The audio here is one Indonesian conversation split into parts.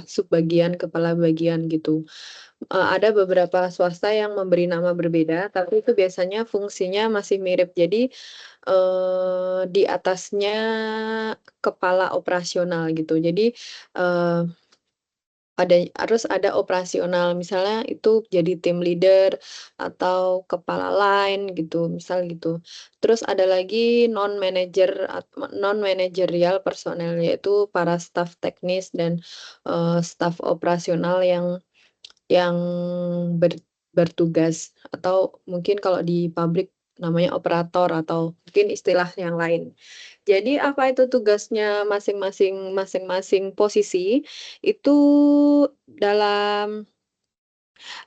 subbagian, kepala bagian gitu. Ada beberapa swasta yang memberi nama berbeda, tapi itu biasanya fungsinya masih mirip. Jadi, di atasnya kepala operasional gitu. Jadi, eee harus ada operasional, misalnya itu jadi tim leader atau kepala line gitu, misal gitu. Terus ada lagi non managerial personel, yaitu para staf teknis dan, staf operasional yang ber bertugas atau mungkin kalau di pabrik namanya operator atau mungkin istilah yang lain. Jadi apa itu tugasnya masing-masing posisi, itu dalam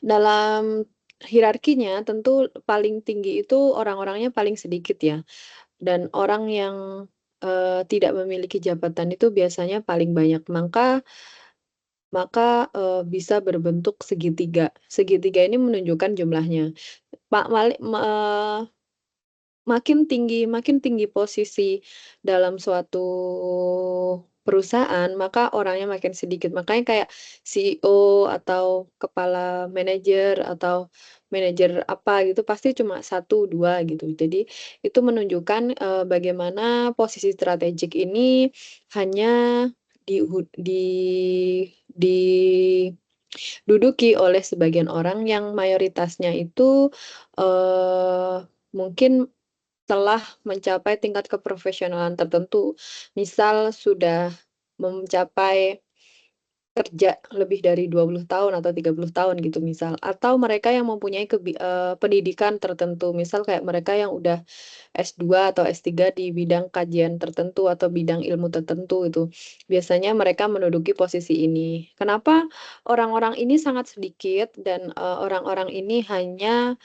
dalam hierarkinya tentu paling tinggi itu orang-orangnya paling sedikit ya, dan orang yang, tidak memiliki jabatan itu biasanya paling banyak. Bisa berbentuk segitiga. Segitiga ini menunjukkan jumlahnya. Pak wali me makin tinggi posisi dalam suatu perusahaan, maka orangnya makin sedikit. Makanya kayak CEO atau kepala manajer atau manajer apa gitu, pasti cuma satu 2 gitu. Jadi itu menunjukkan, bagaimana posisi strategik ini hanya diduduki oleh sebagian orang yang mayoritasnya itu, mungkin telah mencapai tingkat keprofesionalan tertentu. Misal sudah mencapai kerja lebih dari 20 tahun atau 30 tahun gitu misal, atau mereka yang mempunyai pendidikan tertentu, misal kayak mereka yang udah S2 atau S3 di bidang kajian tertentu atau bidang ilmu tertentu itu. Biasanya mereka menduduki posisi ini. Kenapa orang-orang ini sangat sedikit dan, orang-orang ini hanya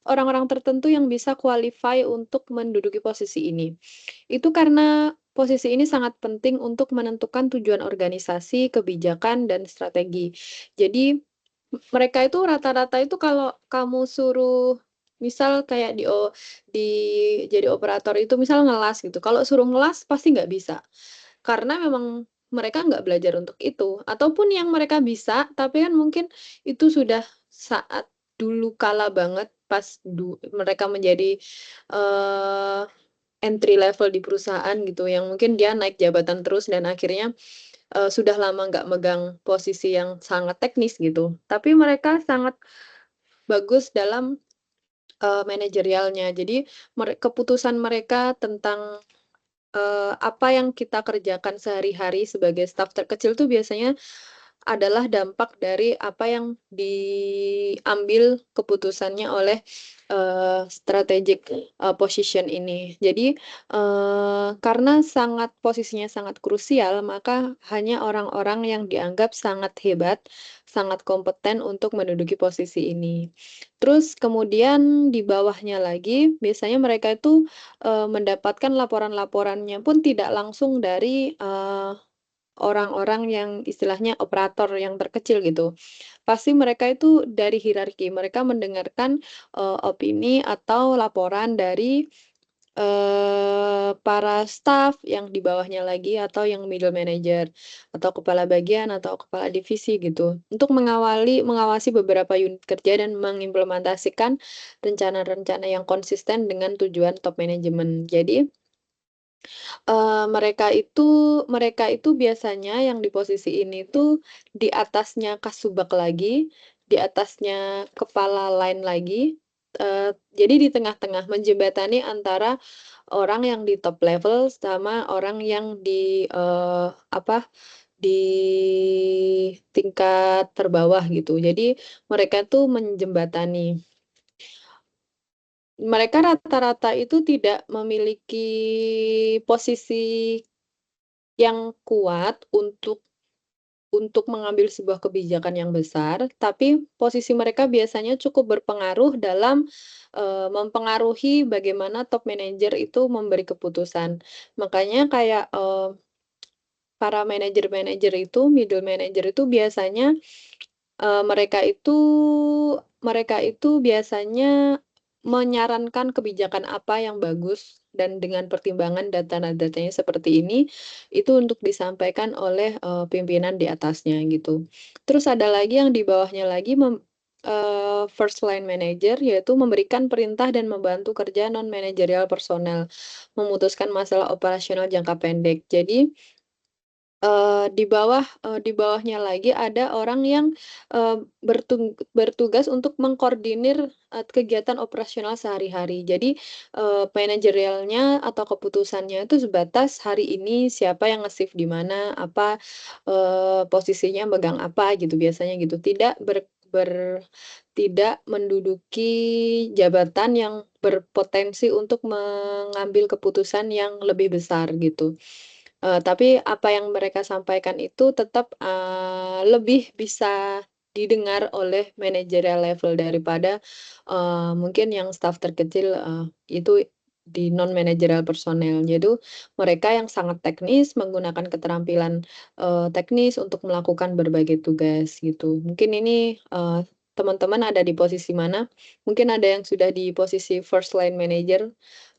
orang-orang tertentu yang bisa qualify untuk menduduki posisi ini. Itu karena posisi ini sangat penting untuk menentukan tujuan organisasi, kebijakan, dan strategi. Jadi, mereka itu rata-rata itu kalau kamu suruh misal kayak di jadi operator itu misal ngelas gitu, kalau suruh ngelas pasti nggak bisa. Karena memang mereka nggak belajar untuk itu, ataupun yang mereka bisa, tapi kan mungkin itu sudah saat dulu kala banget pas mereka menjadi, eee, entry level di perusahaan gitu, yang mungkin dia naik jabatan terus dan akhirnya, sudah lama nggak megang posisi yang sangat teknis gitu. Tapi mereka sangat bagus dalam, manajerialnya. Jadi keputusan mereka tentang apa yang kita kerjakan sehari-hari sebagai staf terkecil tuh biasanya adalah dampak dari apa yang diambil keputusannya oleh, strategic, position ini. Jadi, karena posisinya sangat krusial, maka hanya orang-orang yang dianggap sangat hebat, sangat kompeten untuk menduduki posisi ini. Terus kemudian di bawahnya lagi, biasanya mereka itu mendapatkan laporan-laporannya pun tidak langsung dari, orang-orang yang istilahnya operator yang terkecil gitu. Pasti mereka itu dari hierarki, mereka mendengarkan, opini atau laporan dari, para staf yang di bawahnya lagi atau yang middle manager, atau kepala bagian atau kepala divisi gitu, untuk mengawasi beberapa unit kerja dan mengimplementasikan rencana-rencana yang konsisten dengan tujuan top manajemen. Jadi, mereka itu biasanya yang di posisi ini tuh di atasnya kasubag lagi, di atasnya kepala line lagi, jadi di tengah-tengah, menjembatani antara orang yang di top level sama orang yang di tingkat terbawah gitu. Jadi mereka tuh menjembatani. Mereka rata-rata itu tidak memiliki posisi yang kuat untuk mengambil sebuah kebijakan yang besar, tapi posisi mereka biasanya cukup berpengaruh dalam, mempengaruhi bagaimana top manager itu memberi keputusan. Makanya kayak, para manajer-manajer itu, middle manager itu biasanya, eee, mereka itu mereka itu biasanya menyarankan kebijakan apa yang bagus dan dengan pertimbangan data-datanya seperti ini, itu untuk disampaikan oleh, pimpinan di atasnya gitu. Terus ada lagi yang di bawahnya lagi first line manager, yaitu memberikan perintah dan membantu kerja non manajerial personel, memutuskan masalah operasional jangka pendek. Jadi, di bawahnya lagi ada orang yang, bertugas untuk mengkoordinir, kegiatan operasional sehari-hari. Jadi, manajerialnya atau keputusannya itu sebatas hari ini siapa yang nge-shift di mana, apa, posisinya megang apa gitu, biasanya gitu. Tidak menduduki jabatan yang berpotensi untuk mengambil keputusan yang lebih besar gitu. Tapi apa yang mereka sampaikan itu tetap, lebih bisa didengar oleh managerial level daripada, mungkin yang staf terkecil, itu di non managerial personel. Jadi mereka yang sangat teknis menggunakan keterampilan, teknis untuk melakukan berbagai tugas gitu. Mungkin ini, teman-teman ada di posisi mana? Mungkin ada yang sudah di posisi first line manager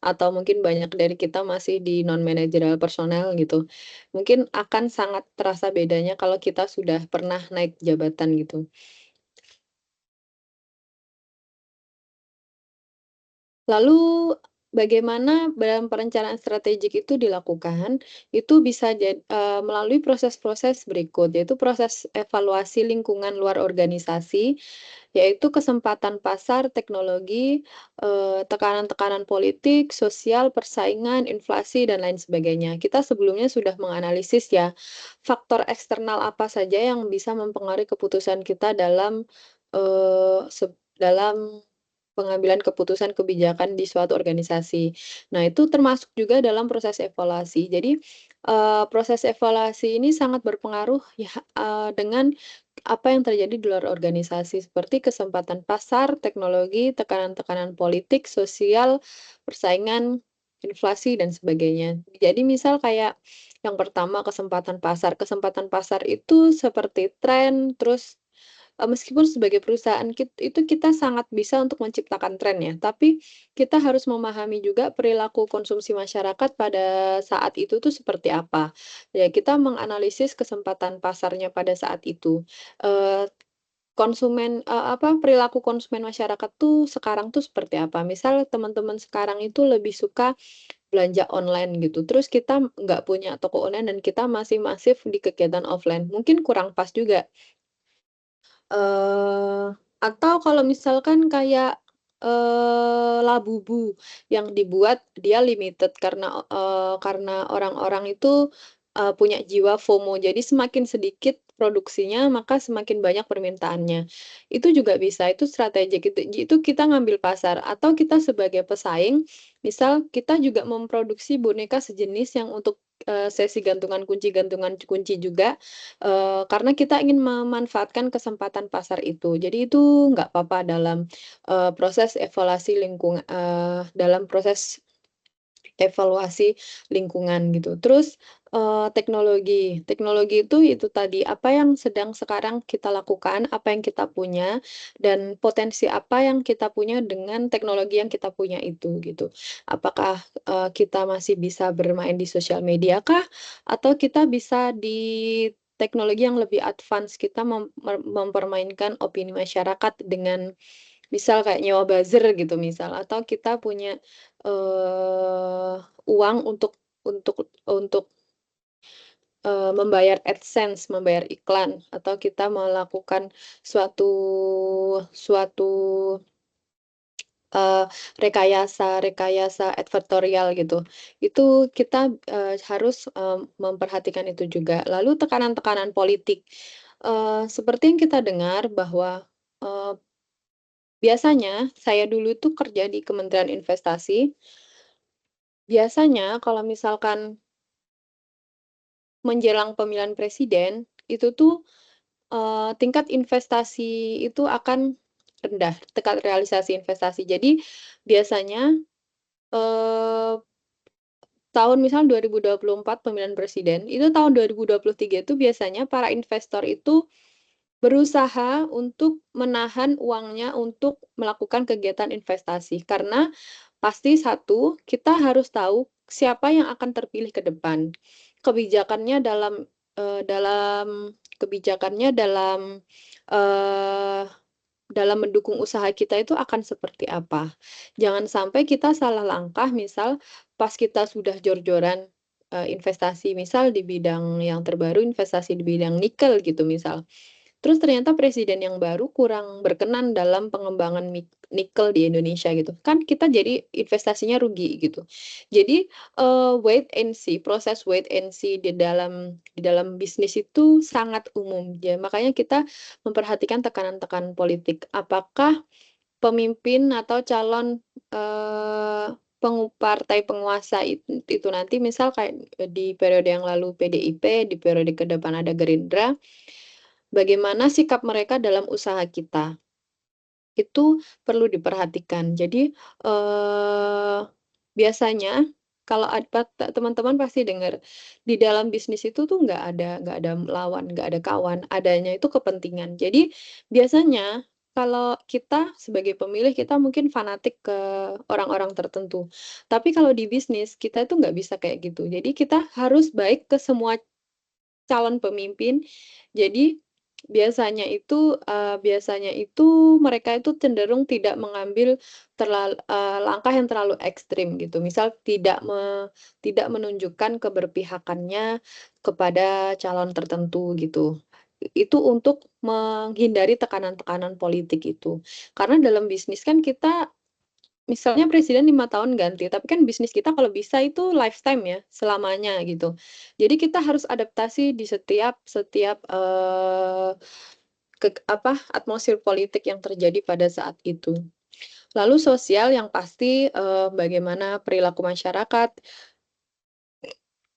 atau mungkin banyak dari kita masih di non managerial personel gitu. Mungkin akan sangat terasa bedanya kalau kita sudah pernah naik jabatan gitu. Lalu bagaimana dalam perencanaan strategik itu dilakukan, itu bisa melalui proses-proses berikut, yaitu proses evaluasi lingkungan luar organisasi, yaitu kesempatan pasar, teknologi, tekanan-tekanan politik, sosial, persaingan, inflasi, dan lain sebagainya. Kita sebelumnya sudah menganalisis ya, faktor eksternal apa saja yang bisa mempengaruhi keputusan kita dalam, dalam pengambilan keputusan kebijakan di suatu organisasi. Nah, itu termasuk juga dalam proses evaluasi. Jadi, proses evaluasi ini sangat berpengaruh ya, dengan apa yang terjadi di luar organisasi, seperti kesempatan pasar, teknologi, tekanan-tekanan politik, sosial, persaingan, inflasi, dan sebagainya. Jadi misal kayak yang pertama kesempatan pasar itu seperti tren, terus meskipun sebagai perusahaan itu kita sangat bisa untuk menciptakan tren ya, tapi kita harus memahami juga perilaku konsumsi masyarakat pada saat itu tuh seperti apa. Ya kita menganalisis kesempatan pasarnya pada saat itu. Eee, perilaku konsumen masyarakat tuh sekarang tuh seperti apa. Misal teman-teman sekarang itu lebih suka belanja online gitu, terus kita nggak punya toko online dan kita masih masif di kegiatan offline, mungkin kurang pas juga. Eee, atau kalau misalkan kayak, Labubu yang dibuat dia limited karena orang-orang itu, punya jiwa FOMO. Jadi semakin sedikit produksinya, maka semakin banyak permintaannya. Itu juga bisa, itu strategi itu kita ngambil pasar atau kita sebagai pesaing, misal kita juga memproduksi boneka sejenis yang untuk, sesi gantungan kunci juga. Karena kita ingin memanfaatkan kesempatan pasar itu. Jadi itu nggak apa-apa dalam proses evaluasi lingkungan gitu. Terus, teknologi. Teknologi itu tadi, apa yang sedang sekarang kita lakukan, apa yang kita punya, dan potensi apa yang kita punya dengan teknologi yang kita punya itu, gitu. Apakah, kita masih bisa bermain di sosial media kah? Atau kita bisa di teknologi yang lebih advance, kita mempermainkan opini masyarakat dengan misal kayak nyewa buzzer gitu misal, atau kita punya, uang untuk, membayar AdSense, membayar iklan, atau kita melakukan suatu suatu, eee, rekayasa advertorial gitu. Itu kita, harus, memperhatikan itu juga. Lalu tekanan-tekanan politik, seperti yang kita dengar bahwa, eee, biasanya saya dulu itu kerja di Kementerian Investasi. Biasanya kalau misalkan menjelang pemilihan presiden, itu tuh, tingkat investasi itu akan rendah, tingkat realisasi investasi. Jadi biasanya, eee, tahun misal 2024 pemilihan presiden, itu tahun 2023 itu biasanya para investor itu berusaha untuk menahan uangnya untuk melakukan kegiatan investasi. Karena Pasti satu, kita harus tahu siapa yang akan terpilih ke depan. Kebijakannya dalam, kebijakannya eee, dalam mendukung usaha kita itu akan seperti apa. Jangan sampai kita salah langkah, misal pas kita sudah jor-joran, investasi misal di bidang yang terbaru, investasi di bidang nikel gitu misal. Terus ternyata presiden yang baru kurang berkenan dalam pengembangan nikel di Indonesia gitu, kan kita jadi investasinya rugi gitu. Jadi, wait and see, proses wait and see di dalam bisnis itu sangat umum, ya makanya kita memperhatikan tekanan-tekanan politik. Apakah pemimpin atau calon, partai penguasa itu nanti misal kayak, di periode yang lalu PDIP, di periode ke depan ada Gerindra, bagaimana sikap mereka dalam usaha kita, itu perlu diperhatikan. Jadi, biasanya kalau teman-teman pasti dengar, di dalam bisnis itu tuh nggak ada lawan, nggak ada kawan, adanya itu kepentingan. Jadi, biasanya kalau kita sebagai pemilih, kita mungkin fanatik ke orang-orang tertentu. Tapi kalau di bisnis, kita itu nggak bisa kayak gitu. Jadi kita harus baik ke semua calon pemimpin. Jadi, biasanya itu mereka itu cenderung tidak mengambil langkah yang terlalu ekstrim gitu. Misal tidak menunjukkan keberpihakannya kepada calon tertentu gitu. Itu untuk menghindari tekanan-tekanan politik itu. Karena dalam bisnis kan kita misalnya presiden 5 tahun ganti, tapi kan bisnis kita kalau bisa itu lifetime ya, selamanya gitu. Jadi kita harus adaptasi di setiap setiap, atmosfer politik yang terjadi pada saat itu. Lalu sosial yang pasti, bagaimana perilaku masyarakat,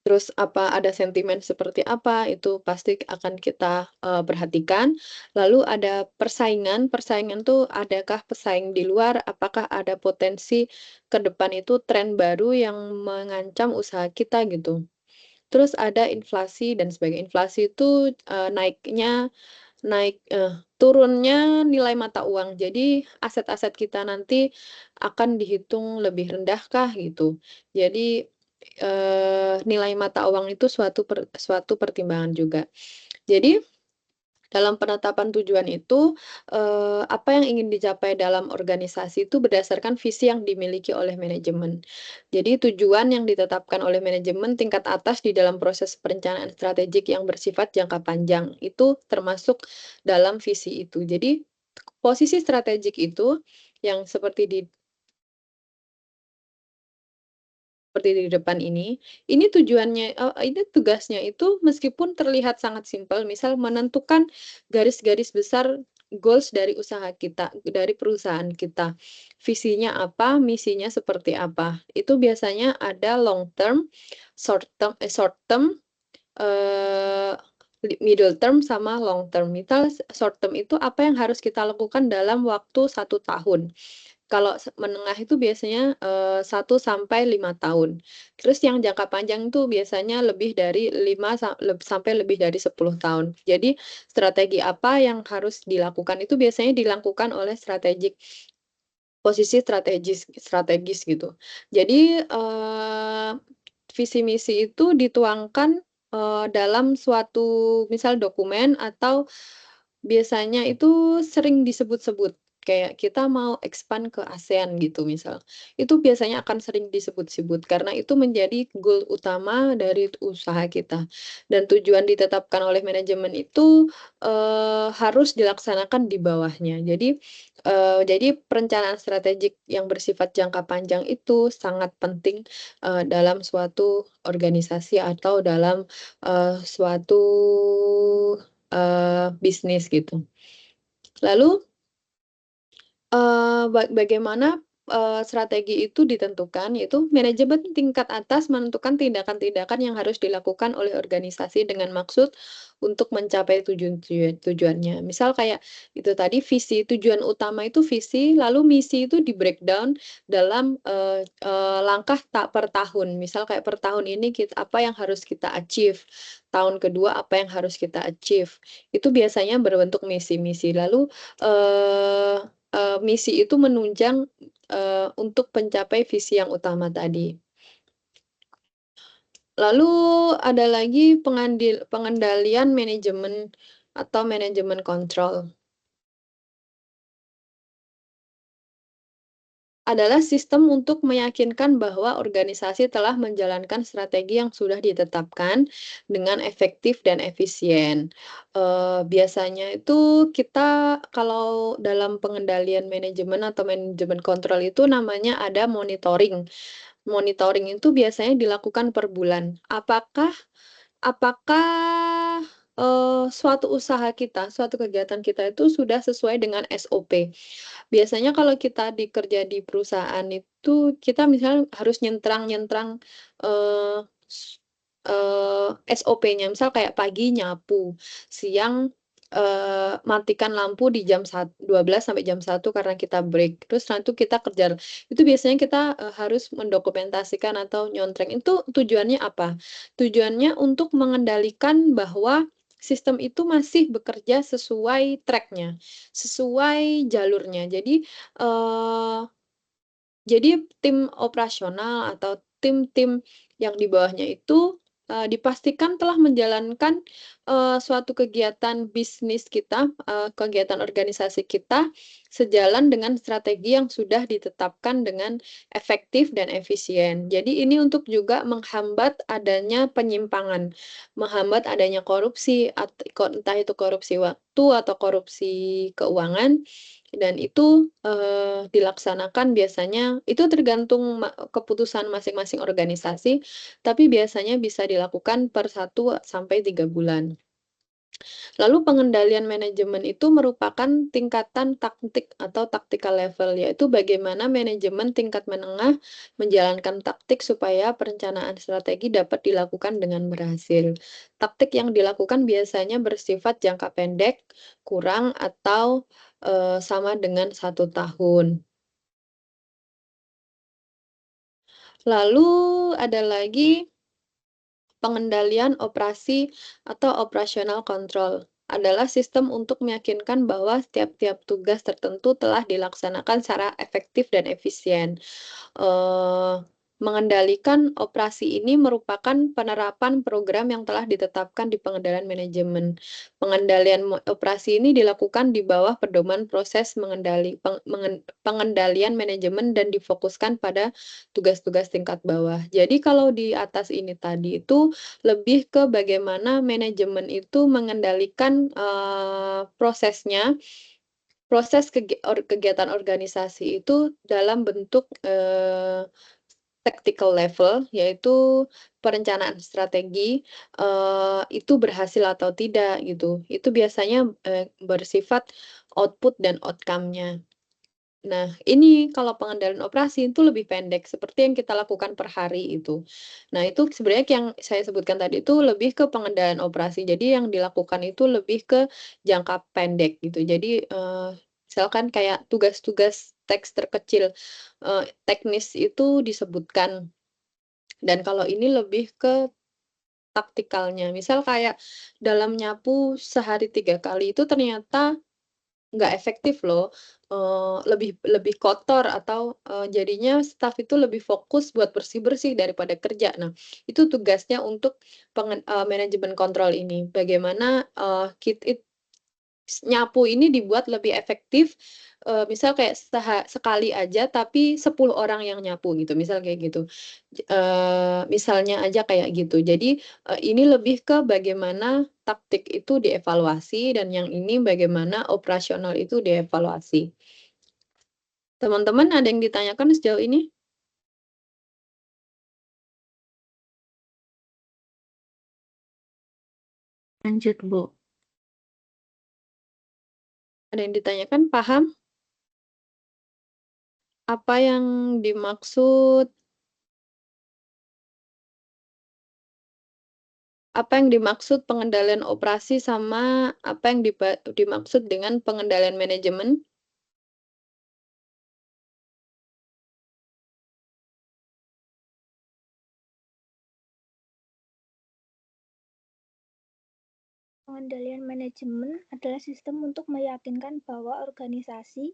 terus ada sentimen seperti apa, itu pasti akan kita, perhatikan. Lalu ada persaingan, persaingan tuh adakah pesaing di luar, apakah ada potensi ke depan itu tren baru yang mengancam usaha kita gitu. Terus ada inflasi dan sebagainya. Inflasi itu, turunnya nilai mata uang. Jadi aset-aset kita nanti akan dihitung lebih rendahkah gitu. Jadi, nilai mata uang itu suatu pertimbangan juga. Jadi dalam penetapan tujuan itu, apa yang ingin dicapai dalam organisasi itu berdasarkan visi yang dimiliki oleh manajemen. Jadi tujuan yang ditetapkan oleh manajemen tingkat atas di dalam proses perencanaan strategik yang bersifat jangka panjang, itu termasuk dalam visi itu. Jadi posisi strategik itu yang seperti di depan ini tujuannya ini tugasnya itu meskipun terlihat sangat simpel, misal menentukan garis-garis besar goals dari usaha kita, dari perusahaan kita. Visinya apa, misinya seperti apa. Itu biasanya ada long term, short term, eee, middle term, sama long term. Misal short term itu apa yang harus kita lakukan dalam waktu 1 tahun. Kalau menengah itu biasanya, 1 sampai 5 tahun. Terus yang jangka panjang itu biasanya lebih dari 5 sampai lebih dari 10 tahun. Jadi strategi apa yang harus dilakukan itu biasanya dilakukan oleh posisi strategis gitu. Jadi, visi misi itu dituangkan, dalam suatu misal dokumen atau biasanya itu sering disebut-sebut, kayak kita mau expand ke ASEAN gitu misal. Itu biasanya akan sering disebut-sebut karena itu menjadi goal utama dari usaha kita. Dan tujuan ditetapkan oleh manajemen itu, harus dilaksanakan di bawahnya. Jadi perencanaan strategik yang bersifat jangka panjang itu sangat penting, dalam suatu organisasi atau dalam, suatu, bisnis gitu. Lalu, bagaimana, strategi itu ditentukan, yaitu manajemen tingkat atas menentukan tindakan-tindakan yang harus dilakukan oleh organisasi dengan maksud untuk mencapai tujuannya. Misal kayak itu tadi visi, tujuan utama itu visi, lalu misi itu di-breakdown dalam, langkah per tahun. Misal kayak per tahun ini apa yang harus kita achieve, tahun kedua apa yang harus kita achieve. Itu biasanya berbentuk misi-misi. Lalu, misi itu menunjang, untuk mencapai visi yang utama tadi. Lalu ada lagi pengendalian manajemen atau manajemen kontrol. Adalah sistem untuk meyakinkan bahwa organisasi telah menjalankan strategi yang sudah ditetapkan dengan efektif dan efisien. Biasanya itu kita kalau dalam pengendalian manajemen atau manajemen kontrol itu namanya ada monitoring. Monitoring itu biasanya dilakukan per bulan. Apakah, suatu usaha kita, suatu kegiatan kita itu sudah sesuai dengan SOP? Biasanya kalau kita kerja di perusahaan itu, kita misalnya harus nyentrang-nyentrang, eee, s SOP-nya. Misal kayak pagi nyapu, siang, matikan lampu di jam 12 sampai jam 1 karena kita break, terus setelah itu kita kerja. Itu biasanya kita, harus mendokumentasikan atau nyontreng. Itu tujuannya apa? Tujuannya untuk mengendalikan bahwa sistem itu masih bekerja sesuai track-nya, sesuai jalurnya. Eee, jadi tim operasional atau tim-tim yang di bawahnya itu, dipastikan telah menjalankan, suatu kegiatan bisnis kita, kegiatan organisasi kita, sejalan dengan strategi yang sudah ditetapkan dengan efektif dan efisien. Jadi ini untuk juga menghambat adanya penyimpangan, menghambat adanya korupsi, entah itu korupsi waktu atau korupsi keuangan, dan itu, dilaksanakan biasanya itu tergantung keputusan masing-masing organisasi, tapi biasanya bisa dilakukan per 1 sampai 3 bulan. Lalu pengendalian manajemen itu merupakan tingkatan taktik atau tactical level, yaitu bagaimana manajemen tingkat menengah menjalankan taktik supaya perencanaan strategi dapat dilakukan dengan berhasil. Taktik yang dilakukan biasanya bersifat jangka pendek, kurang, atau, sama dengan 1 tahun. Lalu ada lagi pengendalian operasi atau operational control adalah sistem untuk meyakinkan bahwa setiap-tiap tugas tertentu telah dilaksanakan secara efektif dan efisien. Eee, Mengendalikan operasi ini merupakan penerapan program yang telah ditetapkan di pengendalian manajemen. Pengendalian operasi ini dilakukan di bawah pedoman proses pengendalian manajemen dan difokuskan pada tugas-tugas tingkat bawah. Jadi kalau di atas ini tadi itu lebih ke bagaimana manajemen itu mengendalikan, prosesnya, kegiatan organisasi itu dalam bentuk, tactical level, yaitu perencanaan strategi, itu berhasil atau tidak gitu. Itu biasanya, bersifat output dan outcome-nya. Nah, ini kalau pengendalian operasi itu lebih pendek, seperti yang kita lakukan per hari itu. Nah, itu sebenarnya yang saya sebutkan tadi itu lebih ke pengendalian operasi. Jadi yang dilakukan itu lebih ke jangka pendek gitu. Jadi, misalkan kayak tugas-tugas teks terkecil, teknis itu disebutkan. Dan kalau ini lebih ke taktikalnya. Misal kayak dalam nyapu sehari 3 kali itu ternyata nggak efektif loh, lebih lebih kotor atau, jadinya staf itu lebih fokus buat bersih-bersih daripada kerja. Nah, itu tugasnya untuk manajemen kontrol ini. Bagaimana, nyapu ini dibuat lebih efektif, misal kayak sekali aja tapi 10 orang yang nyapu gitu, misal kayak gitu. Misalnya aja kayak gitu. Jadi, ini lebih ke bagaimana taktik itu dievaluasi dan yang ini bagaimana operasional itu dievaluasi. Teman-teman ada yang ditanyakan sejauh ini? Lanjut, Bu. Ada yang ditanyakan, paham? Apa yang dimaksud pengendalian operasi sama apa yang dimaksud dengan pengendalian manajemen? Pengendalian manajemen adalah sistem untuk meyakinkan bahwa organisasi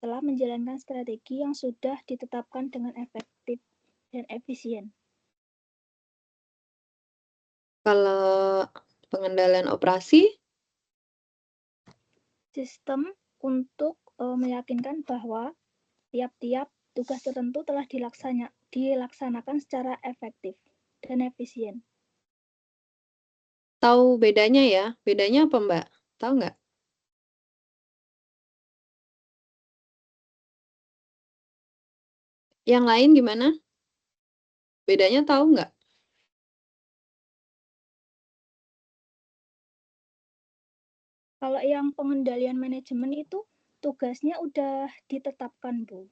telah menjalankan strategi yang sudah ditetapkan dengan efektif dan efisien. Kalau pengendalian operasi, Sistem untuk meyakinkan bahwa tiap-tiap tugas tertentu telah dilaksanakan secara efektif dan efisien. tahu bedanya ya? Bedanya apa, Mbak? Tahu nggak? Yang lain gimana? Bedanya tahu nggak? Kalau yang pengendalian manajemen itu tugasnya udah ditetapkan, Bu.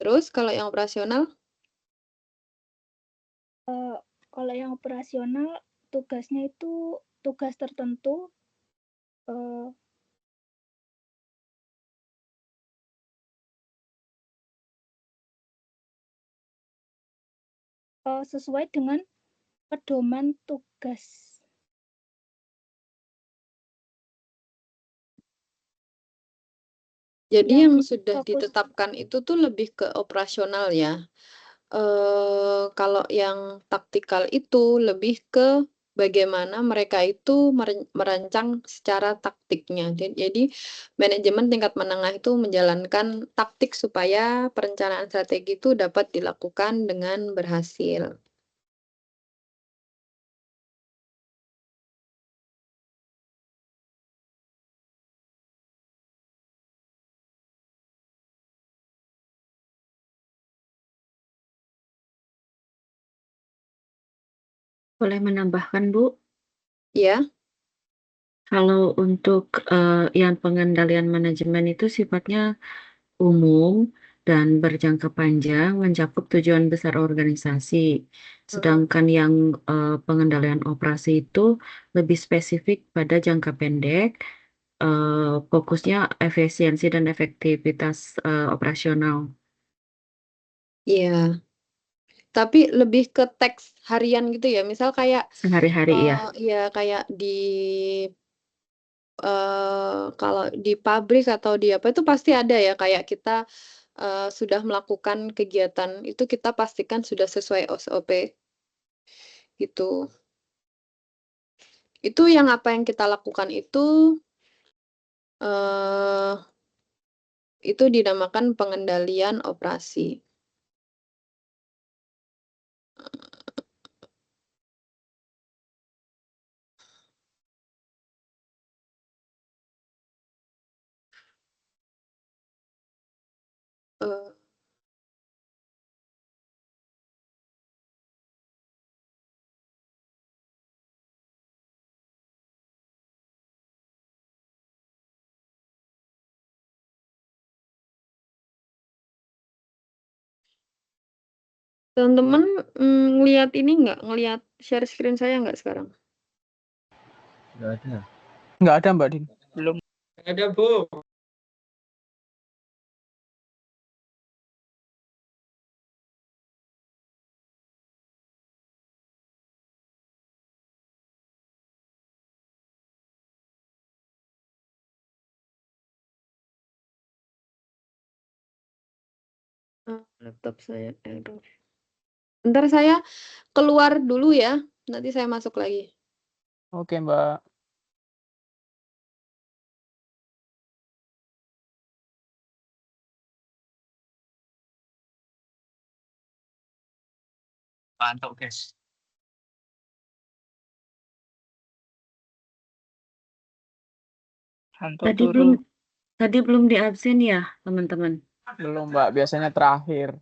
Terus kalau yang operasional? Kalau yang operasional tugasnya itu tugas tertentu sesuai dengan pedoman tugas. Jadi Yang yang sudah fokus ditetapkan itu tuh lebih ke operasional ya. Kalau yang taktikal itu lebih ke bagaimana mereka itu merancang secara taktiknya. Jadi manajemen tingkat menengah itu menjalankan taktik supaya perencanaan strategi itu dapat dilakukan dengan berhasil. Boleh menambahkan, Bu? Ya, Kalau untuk yang pengendalian manajemen itu sifatnya umum dan berjangka panjang, mencakup tujuan besar organisasi. Sedangkan yang pengendalian operasi itu lebih spesifik pada jangka pendek, fokusnya efisiensi dan efektivitas operasional. iya. Tapi lebih ke teks harian gitu ya. Misal kayak Sehari-hari ya. ya kayak kalau di pabrik atau di apa itu pasti ada ya kayak kita sudah melakukan kegiatan itu kita pastikan sudah sesuai SOP gitu. Itu yang apa yang kita lakukan eh, itu dinamakan pengendalian operasi. Eh, Teman-teman ngelihat ini nggak? Ngelihat share screen saya nggak sekarang? Nggak ada. Nggak ada, Mbak Din. Belum. Ada, Bu. Laptop saya error. Ntar saya keluar dulu ya, nanti saya masuk lagi. Oke, Mbak. Mantap, guys. Hantu turu. Tadi belum di absen ya, teman-teman? Belum, Mbak. Biasanya terakhir.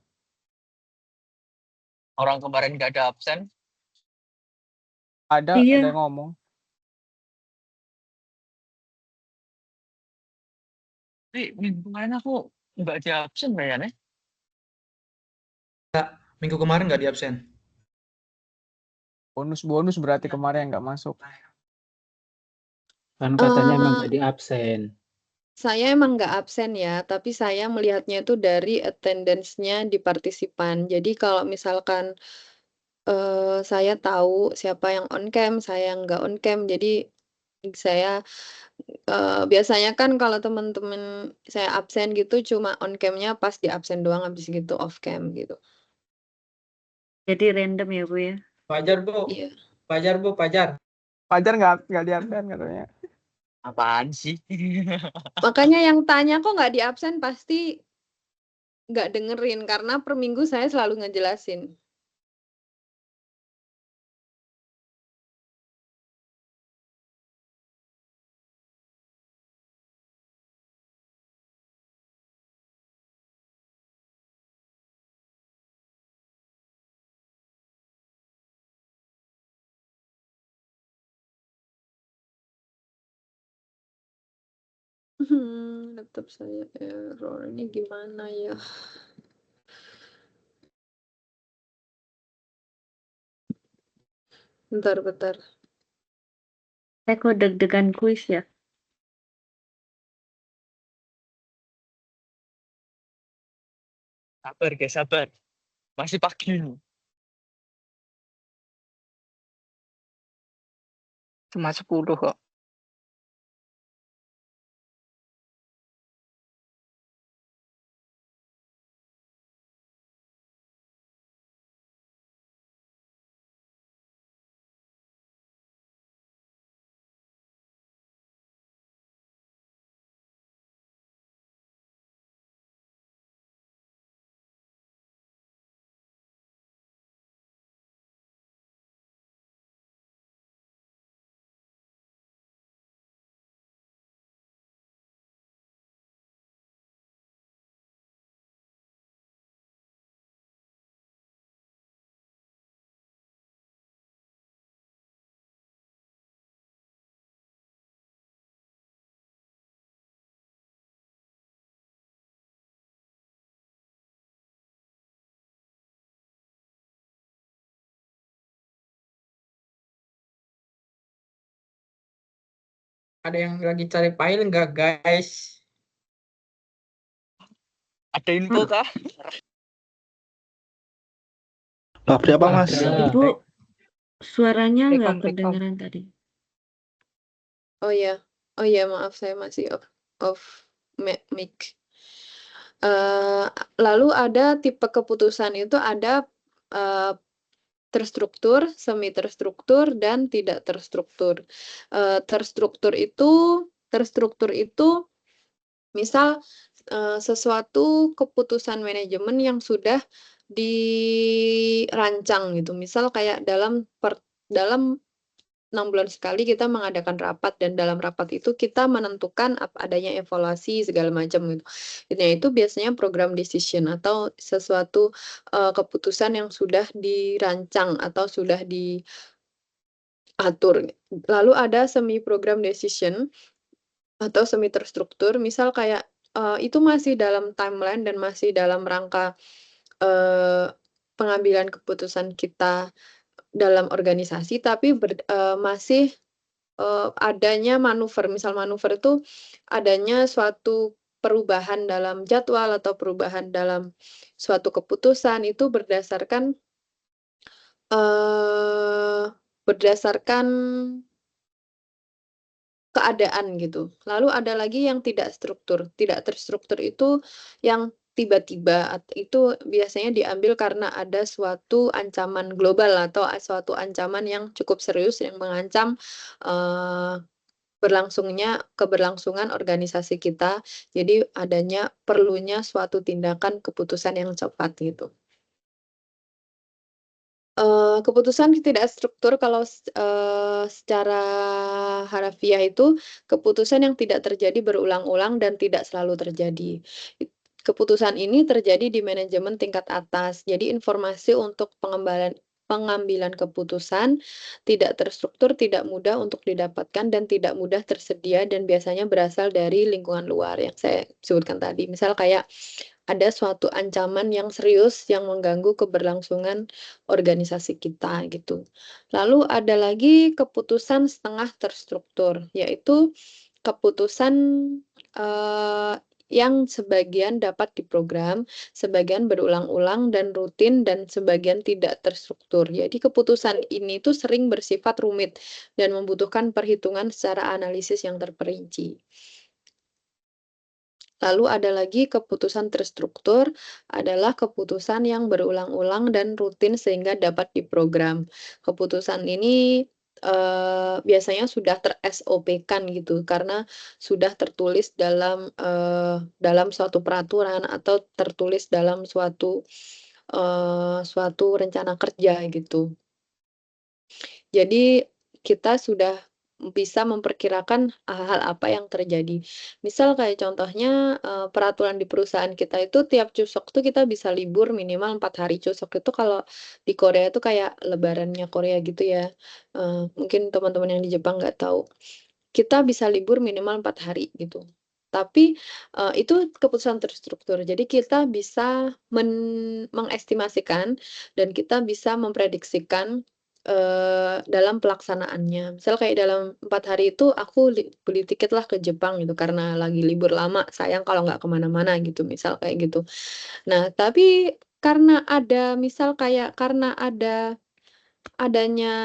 Orang kemarin nggak ada absen. Ada Iya. yang ngomong. Tapi minggu kemarin aku nggak ada absen kayaknya. Minggu kemarin nggak di absen. Bonus-bonus berarti kemarin yang nggak masuk. Kan katanya emang nggak di absen. Saya emang nggak absen ya, tapi saya melihatnya itu dari attendance-nya di partisipan. Jadi kalau misalkan saya tahu siapa yang on cam, saya yang nggak on cam, jadi Saya biasanya kan kalau teman-teman saya absen gitu cuma on cam-nya pas di absen doang, habis gitu off cam gitu. Jadi random ya, Bu ya? Fajar, Bu. Iya. Fajar, Bu. Fajar. Fajar nggak di absen katanya. Apaan sih? Makanya yang tanya kok nggak di absen pasti nggak dengerin, karena per minggu saya selalu ngejelasin. Laptop saya error, ini gimana ya? Bentar. Saya kok deg-degan kuis ya? Sabar guys, sabar. Masih pagi ini. Cuma 10 kok. Ada yang lagi cari file nggak, guys? Ada info kah? Pabrik apa, Mas? Ada. Ibu, suaranya nggak Rekom. kedengeran tadi. Oh iya, maaf saya masih off mic. Lalu ada tipe keputusan itu ada terstruktur, semi terstruktur, dan tidak terstruktur. Terstruktur itu misal sesuatu keputusan manajemen yang sudah dirancang gitu. Misal kayak dalam 6 bulan sekali kita mengadakan rapat, dan dalam rapat itu kita menentukan adanya evaluasi segala macam gitu. Itu biasanya program decision atau sesuatu keputusan yang sudah dirancang atau sudah diatur. Lalu ada semi program decision atau semi terstruktur, misal kayak itu masih dalam timeline dan masih dalam rangka pengambilan keputusan kita dalam organisasi, tapi masih adanya manuver. Misal manuver itu adanya suatu perubahan dalam jadwal atau perubahan dalam suatu keputusan itu berdasarkan berdasarkan keadaan gitu. Lalu ada lagi yang tidak struktur. Tidak terstruktur itu yang tiba-tiba, itu biasanya diambil karena ada suatu ancaman global atau suatu ancaman yang cukup serius yang mengancam keberlangsungan organisasi kita. Jadi adanya perlunya suatu tindakan keputusan yang cepat gitu. Keputusan tidak struktur kalau secara harafiah itu keputusan yang tidak terjadi berulang-ulang dan tidak selalu terjadi. Keputusan ini terjadi di manajemen tingkat atas. Jadi informasi untuk pengambilan keputusan tidak terstruktur, tidak mudah untuk didapatkan dan tidak mudah tersedia, dan biasanya berasal dari lingkungan luar yang saya sebutkan tadi. Misal kayak ada suatu ancaman yang serius yang mengganggu keberlangsungan organisasi kita gitu. Lalu ada lagi keputusan setengah terstruktur, yaitu keputusan yang sebagian dapat diprogram, sebagian berulang-ulang dan rutin, dan sebagian tidak terstruktur. Jadi keputusan ini tuh sering bersifat rumit dan membutuhkan perhitungan secara analisis yang terperinci. Lalu ada lagi keputusan terstruktur, adalah keputusan yang berulang-ulang dan rutin sehingga dapat diprogram. Keputusan ini biasanya sudah ter-SOP-kan gitu, karena sudah tertulis dalam suatu peraturan atau tertulis dalam suatu rencana kerja gitu. Jadi kita sudah bisa memperkirakan hal-hal apa yang terjadi. Misal kayak contohnya, peraturan di perusahaan kita itu tiap Chuseok tuh kita bisa libur minimal 4 hari. Chuseok itu kalau di Korea itu kayak lebarannya Korea gitu ya, mungkin teman-teman yang di Jepang nggak tahu. Kita bisa libur minimal 4 hari gitu. Tapi, itu keputusan terstruktur. Jadi kita bisa mengestimasikan dan kita bisa memprediksikan dalam pelaksanaannya. Misal kayak dalam 4 hari itu aku beli tiket lah ke Jepang gitu, karena lagi libur lama, sayang kalau nggak kemana-mana gitu, misal kayak gitu. Nah, tapi karena ada misal kayak karena adanya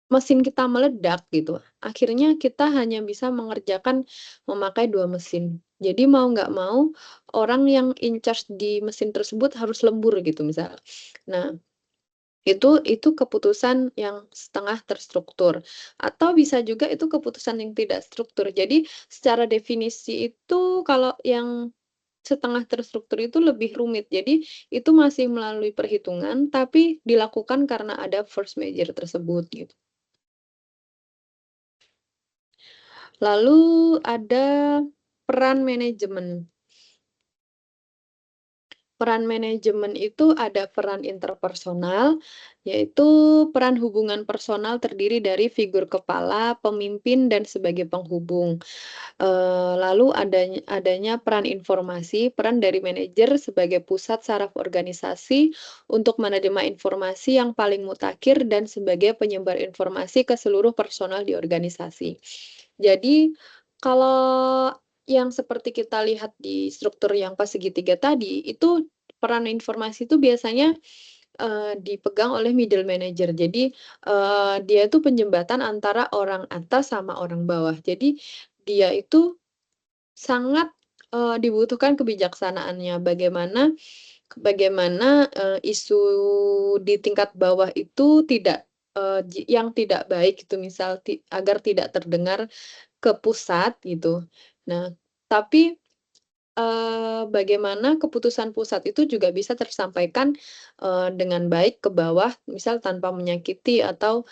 mesin kita meledak gitu, akhirnya kita hanya bisa memakai 2 mesin. Jadi mau nggak mau, orang yang in charge di mesin tersebut harus lembur gitu misal. Nah, itu keputusan yang setengah terstruktur, atau bisa juga itu keputusan yang tidak struktur. Jadi secara definisi itu kalau yang setengah terstruktur itu lebih rumit. Jadi itu masih melalui perhitungan, tapi dilakukan karena ada force majeure tersebut gitu. Lalu ada peran manajemen. Peran manajemen itu ada peran interpersonal, yaitu peran hubungan personal terdiri dari figur kepala, pemimpin, dan sebagai penghubung. Lalu adanya peran informasi, peran dari manajer sebagai pusat saraf organisasi untuk menerima informasi yang paling mutakhir dan sebagai penyebar informasi ke seluruh personal di organisasi. Jadi, kalau yang seperti kita lihat di struktur yang pas segitiga tadi, itu peran informasi itu biasanya, dipegang oleh middle manager. Jadi, dia itu penjembatan antara orang atas sama orang bawah. Jadi, dia itu sangat, dibutuhkan kebijaksanaannya. Bagaimana, isu di tingkat bawah itu tidak, yang tidak baik itu misal agar tidak terdengar ke pusat gitu. Nah, tapi, bagaimana keputusan pusat itu juga bisa tersampaikan, dengan baik ke bawah, misal tanpa menyakiti atau,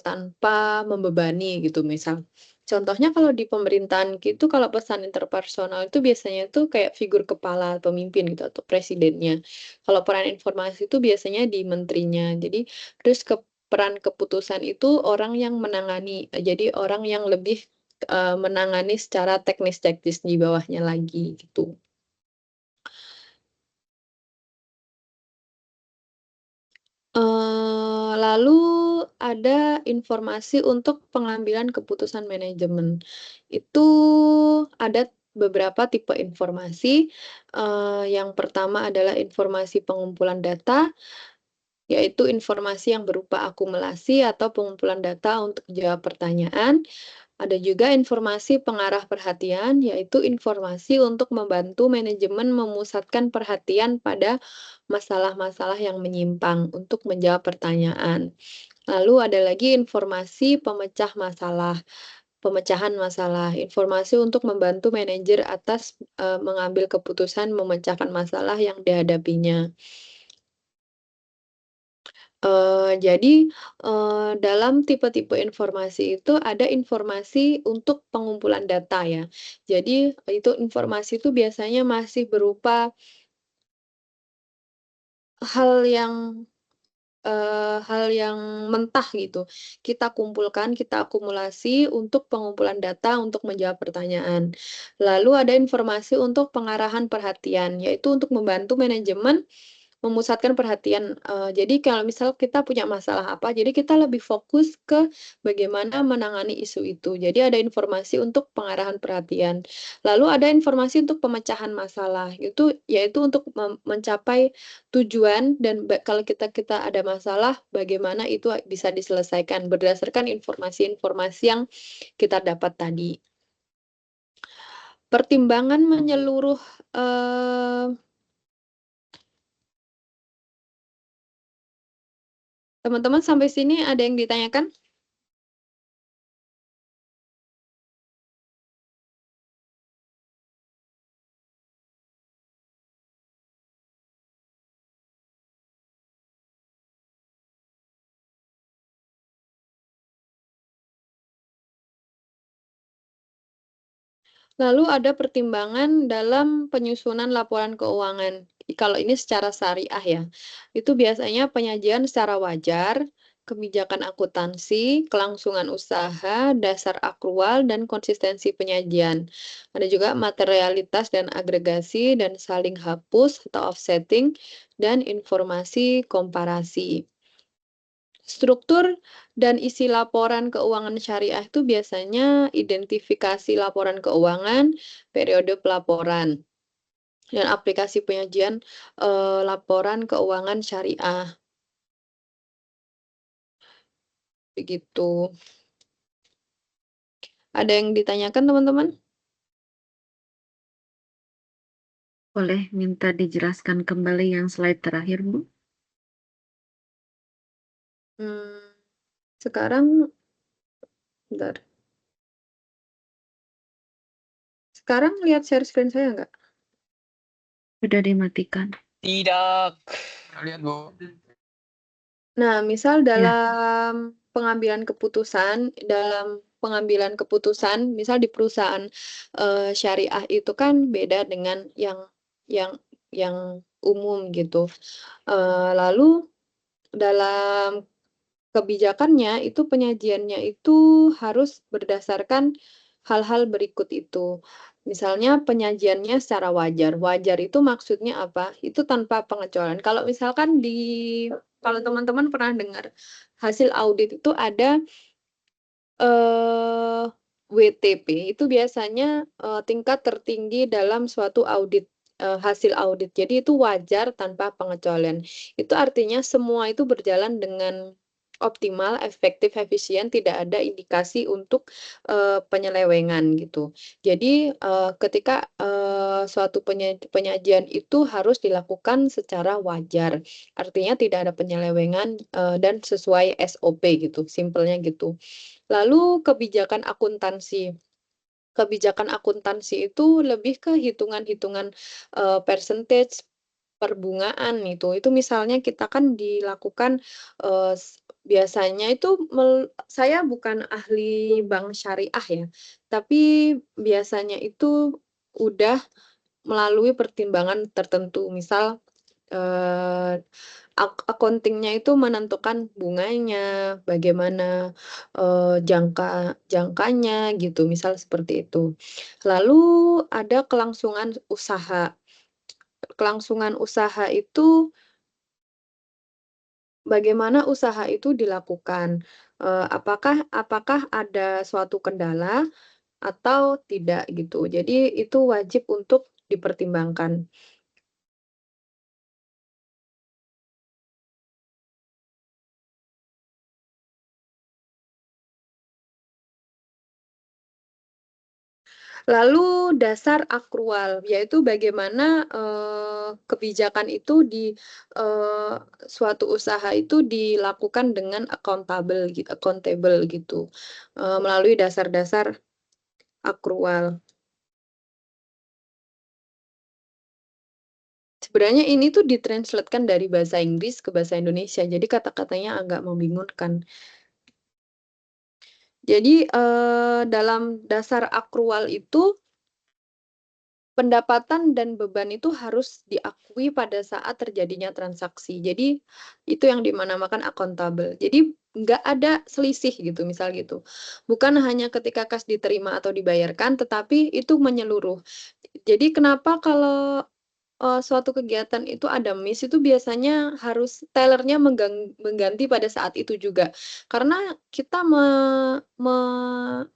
tanpa membebani gitu misal. Contohnya kalau di pemerintahan gitu, kalau pesan interpersonal itu biasanya tuh kayak figur kepala pemimpin gitu atau presidennya. Kalau peran informasi itu biasanya di menterinya. Jadi terus peran keputusan itu orang yang menangani, jadi orang yang lebih menangani secara teknis-teknis di bawahnya lagi, gitu. Lalu ada informasi untuk pengambilan keputusan manajemen. Itu ada beberapa tipe informasi, yang pertama adalah informasi pengumpulan data, yaitu informasi yang berupa akumulasi atau pengumpulan data untuk jawab pertanyaan. Ada juga informasi pengarah perhatian, yaitu informasi untuk membantu manajemen memusatkan perhatian pada masalah-masalah yang menyimpang untuk menjawab pertanyaan. Lalu ada lagi informasi pemecahan masalah, informasi untuk membantu manajer atas mengambil keputusan memecahkan masalah yang dihadapinya. Jadi, dalam tipe-tipe informasi itu ada informasi untuk pengumpulan data ya. Jadi, itu informasi itu biasanya masih berupa hal yang hal yang mentah gitu. Kita kumpulkan, kita akumulasi untuk pengumpulan data untuk menjawab pertanyaan. Lalu ada informasi untuk pengarahan perhatian, yaitu untuk membantu manajemen memusatkan perhatian. Jadi kalau misal kita punya masalah apa, jadi kita lebih fokus ke bagaimana menangani isu itu. Jadi ada informasi untuk pengarahan perhatian. Lalu ada informasi untuk pemecahan masalah. Itu yaitu untuk mencapai tujuan dan kalau kita ada masalah, bagaimana itu bisa diselesaikan berdasarkan informasi-informasi yang kita dapat tadi. Pertimbangan menyeluruh, teman-teman sampai sini ada yang ditanyakan? Lalu ada pertimbangan dalam penyusunan laporan keuangan. Kalau ini secara syariah ya, itu biasanya penyajian secara wajar, kebijakan akuntansi, kelangsungan usaha, dasar akrual, dan konsistensi penyajian. Ada juga materialitas dan agregasi, dan saling hapus atau offsetting, dan informasi komparasi. Struktur dan isi laporan keuangan syariah itu biasanya identifikasi laporan keuangan, periode pelaporan, dan aplikasi penyajian laporan keuangan syariah. Begitu. Ada yang ditanyakan, teman-teman? Boleh minta dijelaskan kembali yang slide terakhir, Bu? Sekarang, bentar. Sekarang lihat share screen saya nggak? Sudah dimatikan. Tidak. Lihat, Bu. Nah, misal dalam pengambilan keputusan, misal di perusahaan syariah itu kan beda dengan yang umum gitu. Lalu dalam kebijakannya itu penyajiannya itu harus berdasarkan hal-hal berikut itu. Misalnya penyajiannya secara wajar. Wajar itu maksudnya apa? Itu tanpa pengecualian. Kalau misalkan kalau teman-teman pernah dengar hasil audit itu ada WTP, itu biasanya tingkat tertinggi dalam suatu audit, hasil audit. Jadi itu wajar tanpa pengecualian. Itu artinya semua itu berjalan dengan optimal, efektif, efisien, tidak ada indikasi untuk penyelewengan gitu. Jadi ketika suatu penyajian itu harus dilakukan secara wajar, artinya tidak ada penyelewengan dan sesuai SOP gitu, simpelnya gitu. Lalu kebijakan akuntansi. Kebijakan akuntansi itu lebih ke hitungan-hitungan percentage perbungaan itu misalnya kita kan dilakukan biasanya itu saya bukan ahli bank syariah ya, tapi biasanya itu udah melalui pertimbangan tertentu. Misal accounting-nya itu menentukan bunganya, bagaimana jangkanya gitu, misal seperti itu. Lalu ada kelangsungan usaha. Kelangsungan usaha itu bagaimana usaha itu dilakukan, apakah ada suatu kendala atau tidak gitu. Jadi itu wajib untuk dipertimbangkan. Lalu dasar akrual, yaitu bagaimana kebijakan itu di suatu usaha itu dilakukan dengan accountable gitu, melalui dasar-dasar akrual. Sebenarnya ini tuh ditranslatekan dari bahasa Inggris ke bahasa Indonesia, jadi kata-katanya agak membingungkan. Jadi dalam dasar akrual itu pendapatan dan beban itu harus diakui pada saat terjadinya transaksi. Jadi itu yang dinamakan accountable. Jadi nggak ada selisih gitu, misal gitu. Bukan hanya ketika kas diterima atau dibayarkan, tetapi itu menyeluruh. Jadi kenapa kalau suatu kegiatan itu ada miss, itu biasanya harus tellernya mengganti pada saat itu juga. Karena kita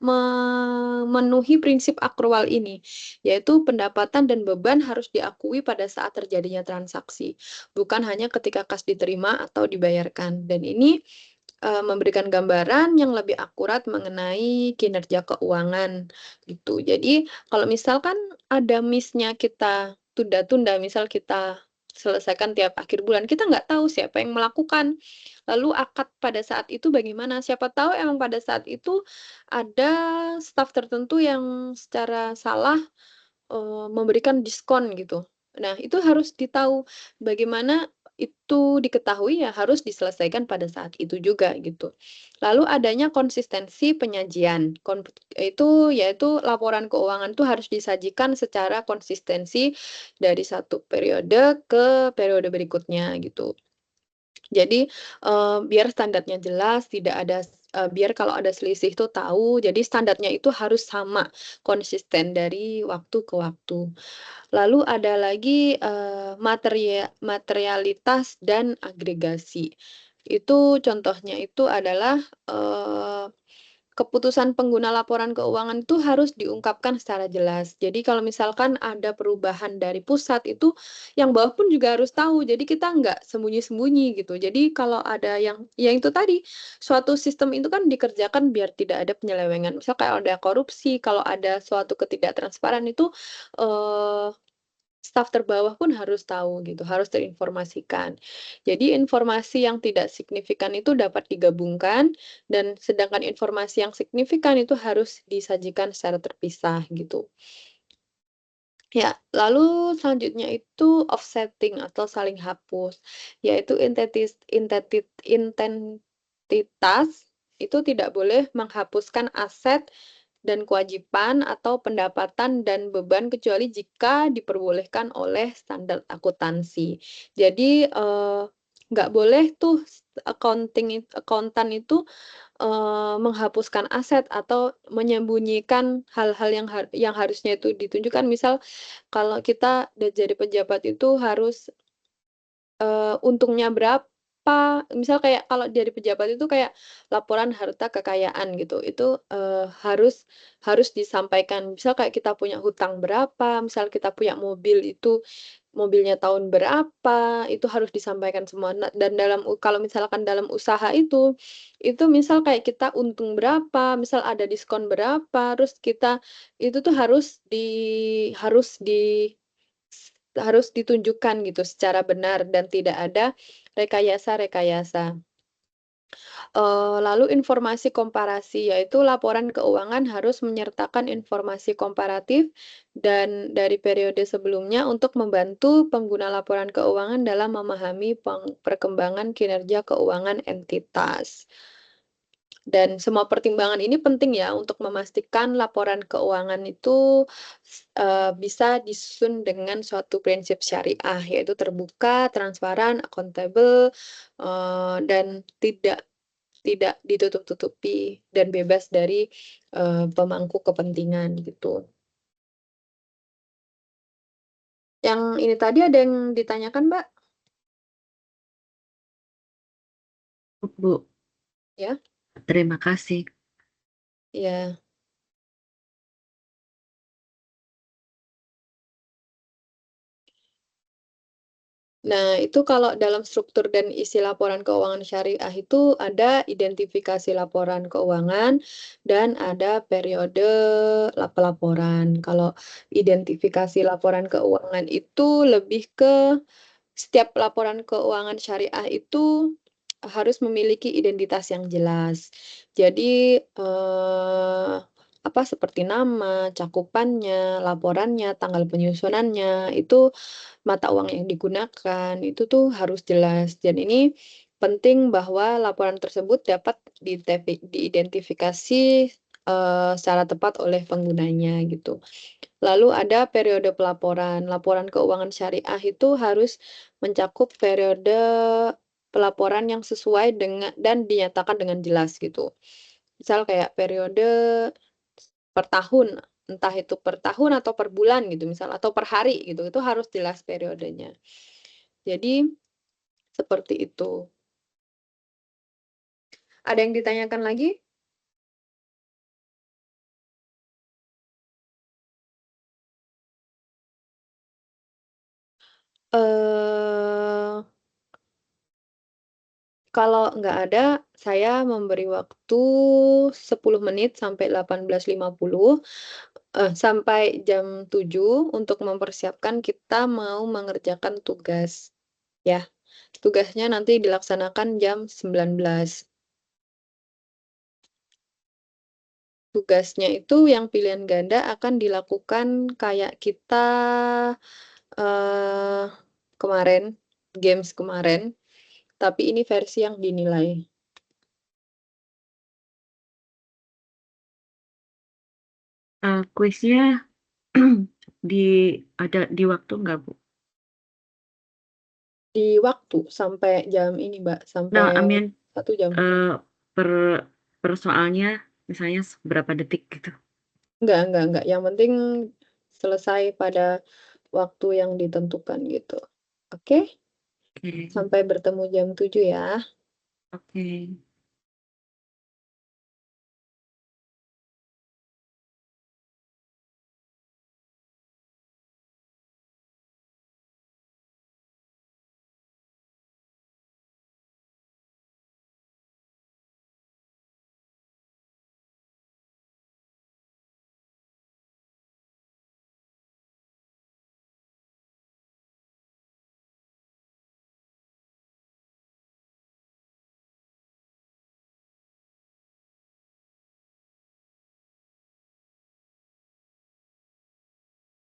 memenuhi prinsip akrual ini, yaitu pendapatan dan beban harus diakui pada saat terjadinya transaksi, bukan hanya ketika kas diterima atau dibayarkan. Dan ini memberikan gambaran yang lebih akurat mengenai kinerja keuangan gitu. Jadi kalau misalkan ada miss-nya kita tunda-tunda, misal kita selesaikan tiap akhir bulan, kita nggak tahu siapa yang melakukan. Lalu akad pada saat itu bagaimana? Siapa tahu emang pada saat itu ada staf tertentu yang secara salah memberikan diskon gitu. Nah, itu harus ditahu bagaimana itu diketahui ya harus diselesaikan pada saat itu juga gitu. Lalu adanya konsistensi penyajian. Itu yaitu laporan keuangan itu harus disajikan secara konsistensi dari satu periode ke periode berikutnya gitu. Jadi, biar standarnya jelas, tidak ada biar kalau ada selisih itu tahu, jadi standarnya itu harus sama, konsisten dari waktu ke waktu. Lalu ada lagi, materialitas dan agregasi. Itu contohnya itu adalah, keputusan pengguna laporan keuangan itu harus diungkapkan secara jelas. Jadi kalau misalkan ada perubahan dari pusat itu, yang bawah pun juga harus tahu. Jadi kita nggak sembunyi-sembunyi gitu. Jadi kalau ada yang itu tadi, suatu sistem itu kan dikerjakan biar tidak ada penyelewengan. Misal kayak ada korupsi, kalau ada suatu ketidaktransparan itu, eee staf terbawah pun harus tahu gitu, harus terinformasikan. Jadi informasi yang tidak signifikan itu dapat digabungkan dan sedangkan informasi yang signifikan itu harus disajikan secara terpisah gitu. Ya, lalu selanjutnya itu offsetting atau saling hapus, yaitu intentitas itu tidak boleh menghapuskan aset dan kewajiban atau pendapatan dan beban kecuali jika diperbolehkan oleh standar akuntansi. Jadi, nggak boleh tuh akuntan itu, menghapuskan aset atau menyembunyikan hal-hal yang harusnya itu ditunjukkan. Misal kalau kita jadi pejabat itu harus untungnya berapa, misal kayak kalau dari pejabat itu kayak laporan harta kekayaan gitu, itu, harus disampaikan. Misal kayak kita punya hutang berapa, misal kita punya mobil itu, mobilnya tahun berapa, itu harus disampaikan semua. Nah, dan kalau misalkan dalam usaha itu misal kayak kita untung berapa, misal ada diskon berapa, terus kita itu tuh harus ditunjukkan gitu secara benar dan tidak ada rekayasa-rekayasa. Lalu informasi komparasi, yaitu laporan keuangan harus menyertakan informasi komparatif dan dari periode sebelumnya untuk membantu pengguna laporan keuangan dalam memahami perkembangan kinerja keuangan entitas. Dan semua pertimbangan ini penting ya untuk memastikan laporan keuangan itu, bisa disusun dengan suatu prinsip syariah, yaitu terbuka, transparan, akuntabel, dan tidak ditutup-tutupi dan bebas dari, pemangku kepentingan gitu. Yang ini tadi ada yang ditanyakan, Mbak? Bu. Ya. Terima kasih. Iya. Nah, itu kalau dalam struktur dan isi laporan keuangan syariah itu ada identifikasi laporan keuangan dan ada periode pelaporan. Kalau identifikasi laporan keuangan itu lebih ke setiap laporan keuangan syariah itu harus memiliki identitas yang jelas. Jadi, seperti nama, cakupannya, laporannya, tanggal penyusunannya, itu mata uang yang digunakan, itu tuh harus jelas. Dan ini penting bahwa laporan tersebut dapat diidentifikasi, secara tepat oleh penggunanya gitu. Lalu ada periode pelaporan. Laporan keuangan syariah itu harus mencakup periode pelaporan yang sesuai dengan dan dinyatakan dengan jelas gitu. Misal kayak periode per tahun entah itu per tahun atau per bulan gitu misal atau per hari gitu, itu harus jelas periodenya. Jadi seperti itu. Ada yang ditanyakan lagi? Eee Kalau nggak ada, saya memberi waktu 10 menit sampai 18.50, sampai jam 7 untuk mempersiapkan kita mau mengerjakan tugas, ya. Tugasnya nanti dilaksanakan jam 19. Tugasnya itu yang pilihan ganda akan dilakukan kayak kita, eee, kemarin, games kemarin, tapi ini versi yang dinilai. Kuisnya ada di waktu nggak, Bu? Di waktu sampai jam ini, Mbak, Nah, sampai 1 jam. per per soalnya misalnya berapa detik gitu? Enggak, yang penting selesai pada waktu yang ditentukan gitu. Oke? Oke. Sampai bertemu jam 7 ya. Oke.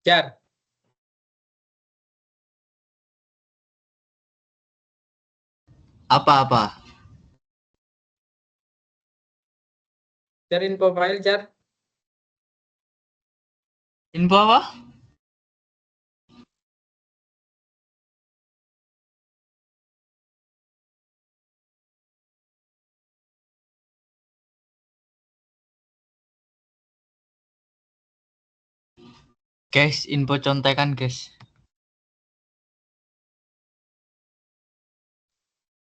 Jar, Apa-apa? Jar info file, Jar. Info apa? Guys, info contekan, guys.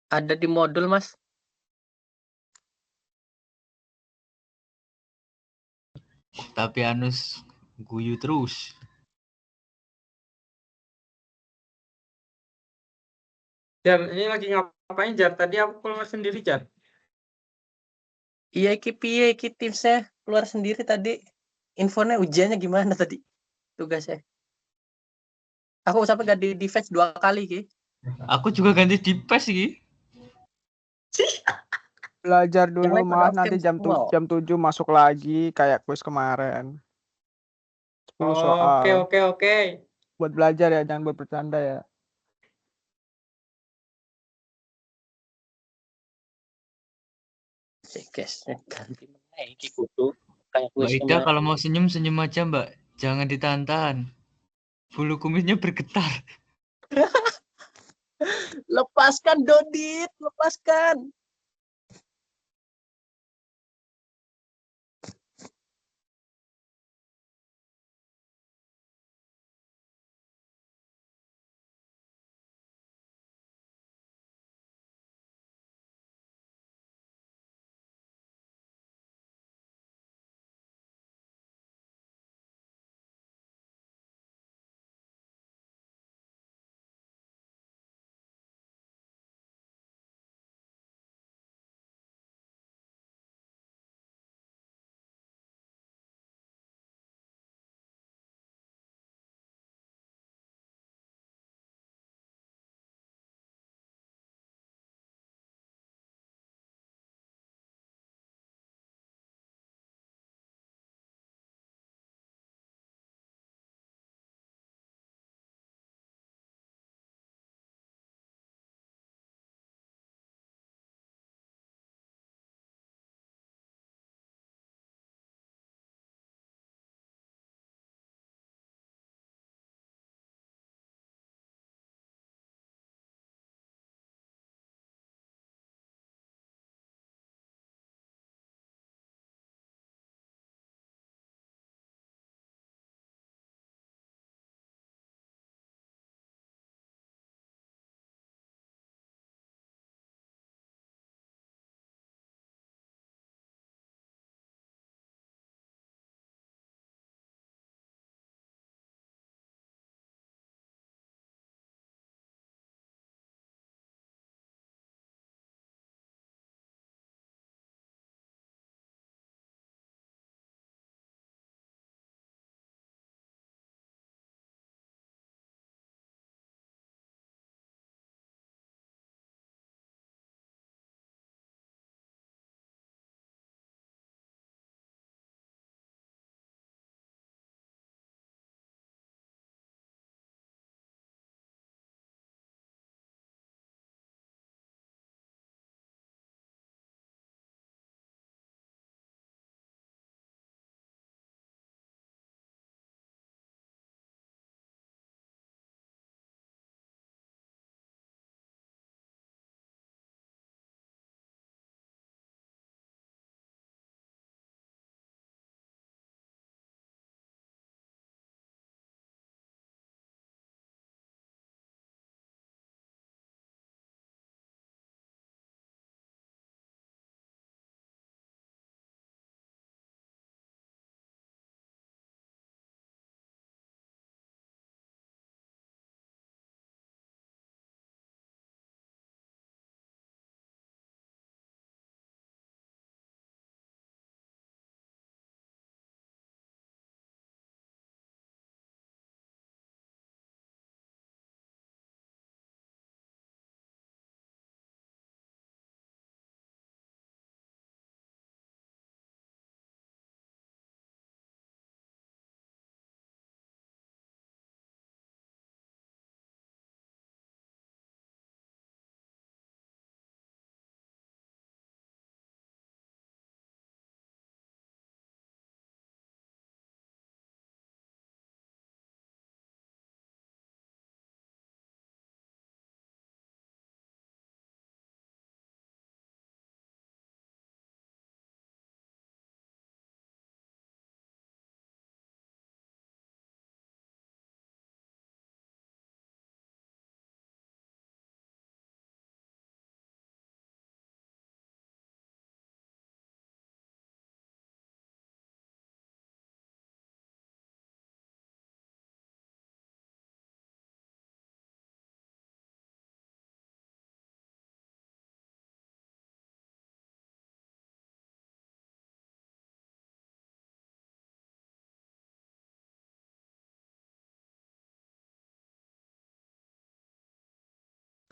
Ada di modul, Mas. Tapi Anus guyu terus. Jar, ini lagi ngapain, Jar? Tadi aku keluar sendiri, Jar. Iya, piye iki tipsnya keluar sendiri tadi. Infonya ujiannya gimana tadi? Tugasnya. Aku sampai gak di defense 2 kali ki. Aku juga ganti di PES iki. Belajar dulu, lain pada Mas. off Nanti cam semua. jam 7 masuk lagi kayak kuis kemarin. 10 Oke, soal. oke. Buat belajar ya, jangan buat bercanda ya. Guys, ganti meneh iki kudu kayak Mbak kuis Ida kemarin. kalau mau senyum senyum aja, Mbak. Jangan ditahan-tahan. Bulu kumisnya bergetar. Lepaskan Dodit, lepaskan.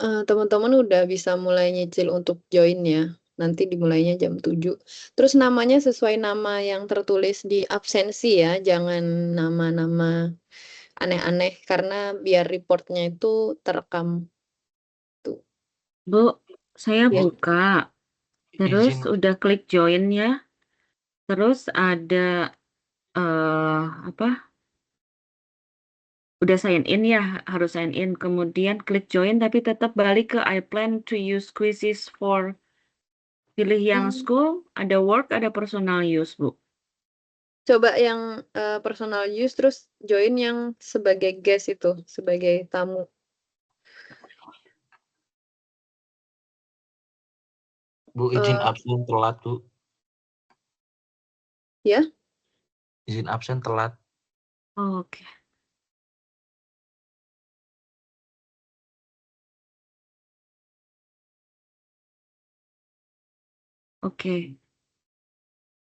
Teman-teman udah bisa mulai nyicil untuk join ya. Nanti dimulainya jam 7. Terus namanya sesuai nama yang tertulis di absensi ya, jangan nama-nama aneh-aneh karena biar reportnya itu terekam. Tuh. Bu, saya Ya. buka. Terus Izin. udah klik join ya. Terus ada apa? Udah sign in ya, harus sign in. Kemudian klik join tapi tetap balik ke I plan to use quizzes for pilih yang school, ada work, ada personal use, Bu. Coba yang personal use terus join yang sebagai guest itu, sebagai tamu. Bu, izin Eh. absen telat, Bu. Ya? Izin absen telat. Oke. Oke.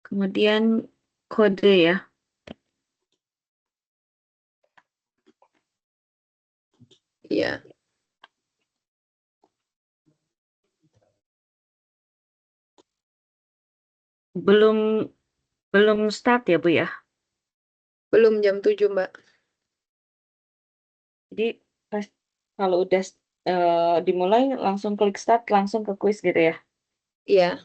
Kemudian kode ya. Iya. Belum start ya, Bu ya. Belum jam 7, Mbak. Jadi pas kalau udah dimulai langsung klik start, langsung ke quiz gitu ya. Iya.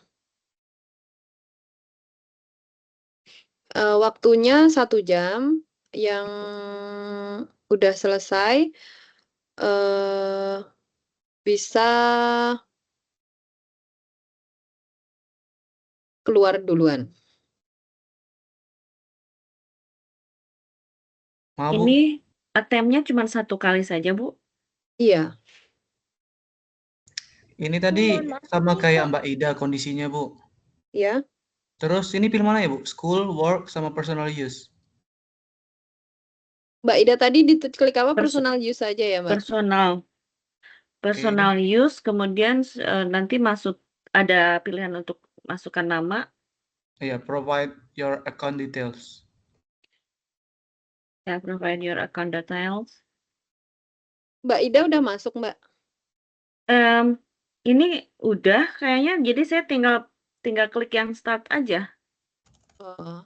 Waktunya 1 jam, yang udah selesai bisa keluar duluan. Maaf, Bu. Ini attempt-nya cuma 1 kali saja, Bu. Iya. Ini tadi Mohon maaf, sama ini kayak kok- Mbak Ida kondisinya, Bu. Ya. Terus ini pilih mana ya, Bu? School, work, sama personal use. Mbak Ida tadi diklik apa? Perso- Personal use saja ya, Mbak? Personal use, kemudian nanti masuk ada pilihan untuk masukkan nama. Iya, provide your account details. Ya, provide your account details. Mbak Ida udah masuk, Mbak? Ini udah kayaknya, jadi saya tinggal klik yang start aja. Oh,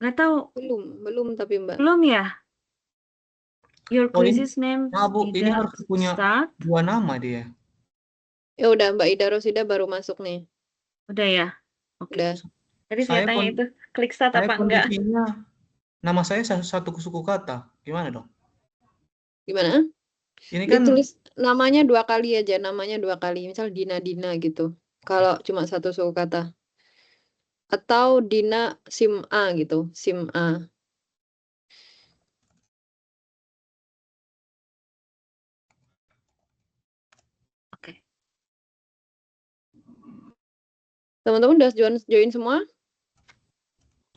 Nggak tahu, belum tapi Mbak. belum ya? Your Oh, ini, quizzes name maaf, Bu, ini Ida harus punya start. 2 nama dia. Ya udah, Mbak Ida Rosida baru masuk nih. Udah ya? Oke. Udah. Tadi saya tanya itu, klik start Saya apa enggak? kondisinya nama saya satu suku kata. Gimana dong? Gimana? Ini kan Ditulis namanya 2 kali aja, namanya 2 kali. Misal Dina gitu. Kalau cuma 1 suku kata. Atau Dina SIM A gitu, SIM A. Oke. Teman-teman udah join semua?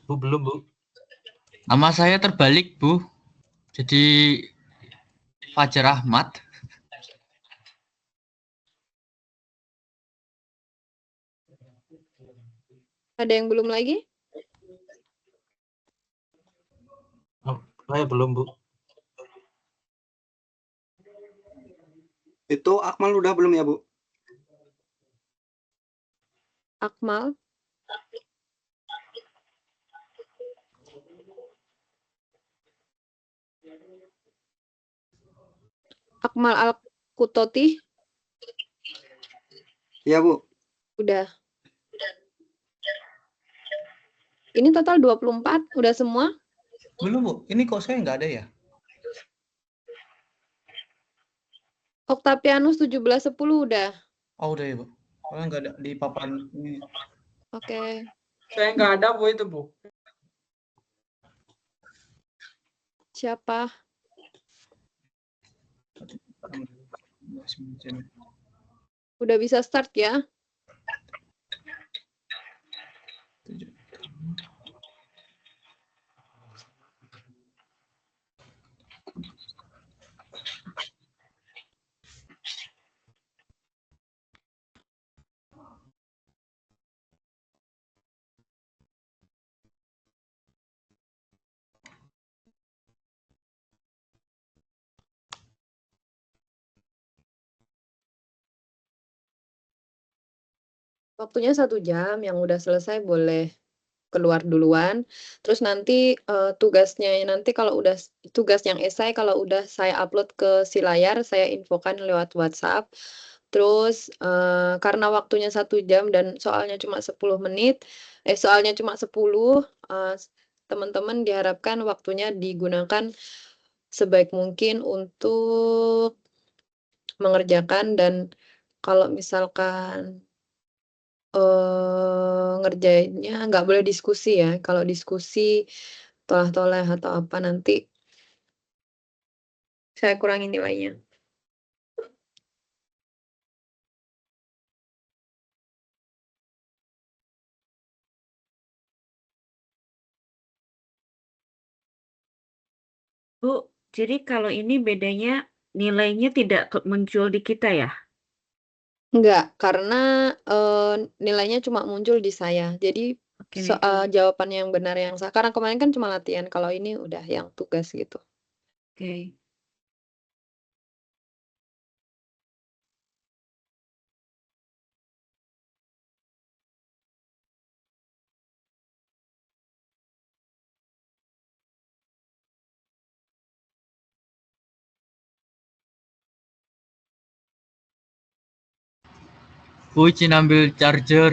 Bu, belum, Bu. Nama saya terbalik, Bu. Jadi Fajar Ahmad. Ada yang belum lagi? Oh, saya belum, Bu. Itu Akmal udah belum ya, Bu? Akmal? Akmal Al-Kutoti? Iya, Bu. Udah. Ini total 24, udah semua? belum, Bu. Ini kok saya nggak ada ya? Octavianus 1710 udah. Oh, udah ya, Bu. Soalnya nggak ada di papan ini. Oke. Saya nggak ada, Bu, itu, Bu. Siapa? Udah bisa start ya? Waktunya 1 jam, yang udah selesai boleh keluar duluan. Terus nanti, tugasnya nanti kalau udah tugas yang esai kalau udah saya upload ke si layar, saya infokan lewat WhatsApp. Terus, karena waktunya 1 jam dan soalnya cuma 10 menit, soalnya cuma 10, teman-teman diharapkan waktunya digunakan sebaik mungkin untuk mengerjakan dan kalau misalkan ngerjainnya nggak boleh diskusi ya, kalau diskusi, toleh-toleh atau apa nanti saya kurangi nilainya. Bu, jadi kalau ini bedanya nilainya tidak muncul di kita ya? Enggak, karena, nilainya cuma muncul di saya. Jadi Oke. jawaban yang benar yang karena kemarin kan cuma latihan, kalau ini udah yang tugas gitu. Oke. Bu, izin ambil charger.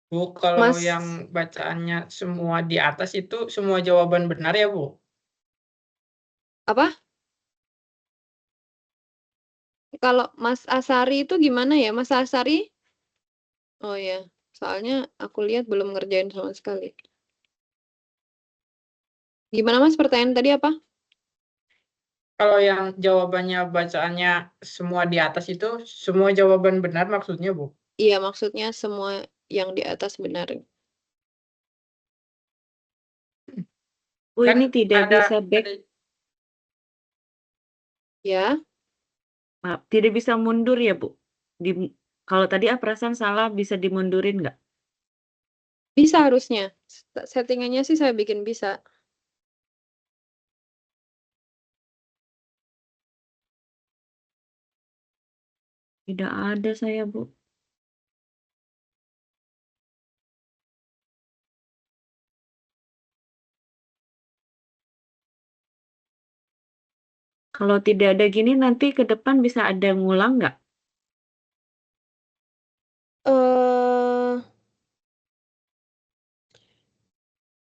Bu, kalau Mas yang bacaannya semua di atas itu semua jawaban benar ya, Bu? apa? Kalau Mas Asari itu gimana ya, Mas Asari? Oh ya, soalnya aku lihat belum ngerjain sama sekali. Gimana Mas, pertanyaan tadi apa? Kalau yang jawabannya bacaannya semua di atas itu semua jawaban benar maksudnya, Bu? Iya, maksudnya semua yang di atas benar. Bu, Kan ini tidak ada bisa back, Ya, maaf, tidak bisa mundur ya, Bu? Kalau tadi perasaan salah bisa dimundurin nggak? bisa harusnya. Settingannya sih saya bikin bisa. Tidak ada saya, Bu. Kalau tidak ada gini nanti ke depan bisa ada ngulang nggak? Eh,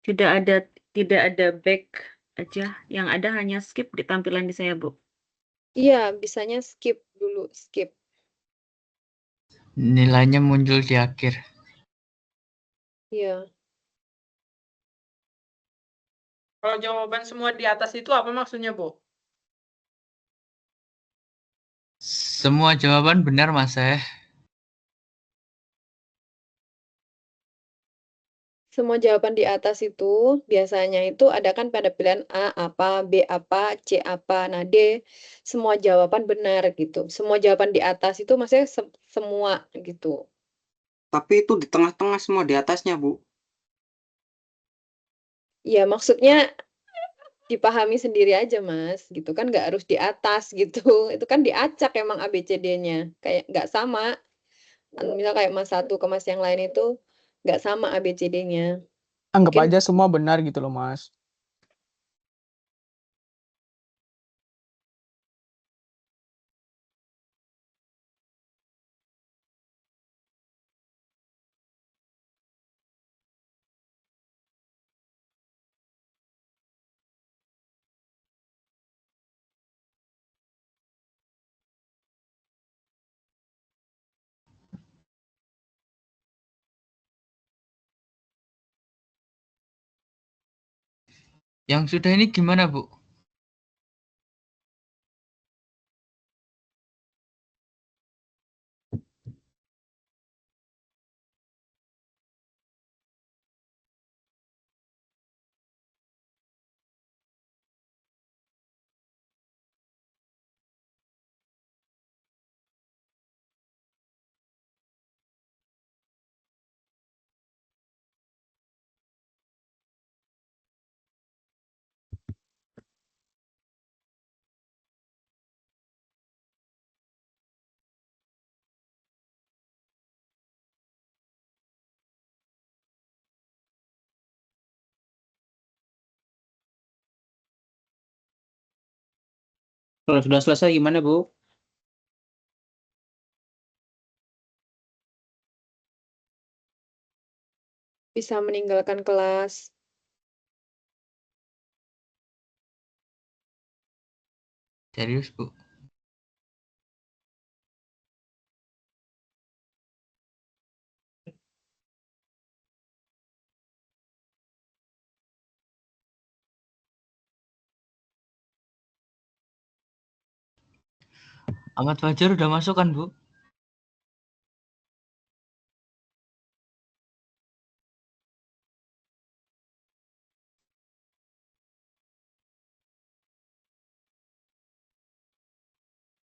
Tidak ada back aja. Yang ada hanya skip di tampilan di saya, Bu. iya, bisanya skip dulu, skip. Nilainya muncul di akhir. Iya. kalau jawaban semua di atas itu apa maksudnya, Bu? Semua jawaban benar, Mas. Semua jawaban di atas itu biasanya itu ada kan pada pilihan A apa, B apa, C apa. Nah, D semua jawaban benar gitu. Semua jawaban di atas itu maksudnya semua gitu. Tapi itu di tengah-tengah semua di atasnya, Bu. Ya, maksudnya dipahami sendiri aja, Mas. Gitu kan nggak harus di atas gitu. Itu kan diacak emang ABCD-nya. Kayak nggak sama. Misal kayak Mas satu ke Mas yang lain itu nggak sama ABCD-nya. Anggap Mungkin aja semua benar gitu loh, Mas. Yang sudah ini gimana, Bu? Kalau sudah selesai gimana, Bu? bisa meninggalkan kelas. Serius, Bu? Ahmad Fajar udah masuk kan, Bu?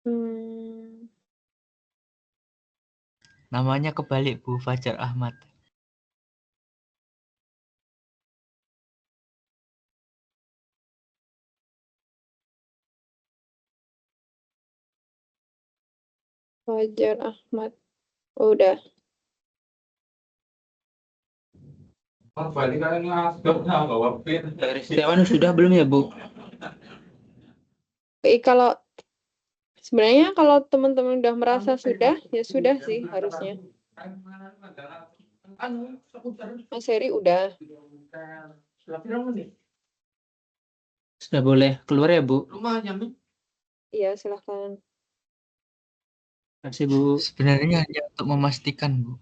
Hmm, Namanya kebalik, Bu. Fajar Ahmad. Fajar Ahmad. Udah. Dari Setiawan sudah belum ya, Bu? Kalau sebenarnya kalau teman-teman udah merasa sudah, ya sudah sih harusnya. Mas Heri udah. Sudah boleh keluar ya, Bu? Iya, silahkan. Terima kasih, Bu. Sebenarnya hanya untuk memastikan, Bu.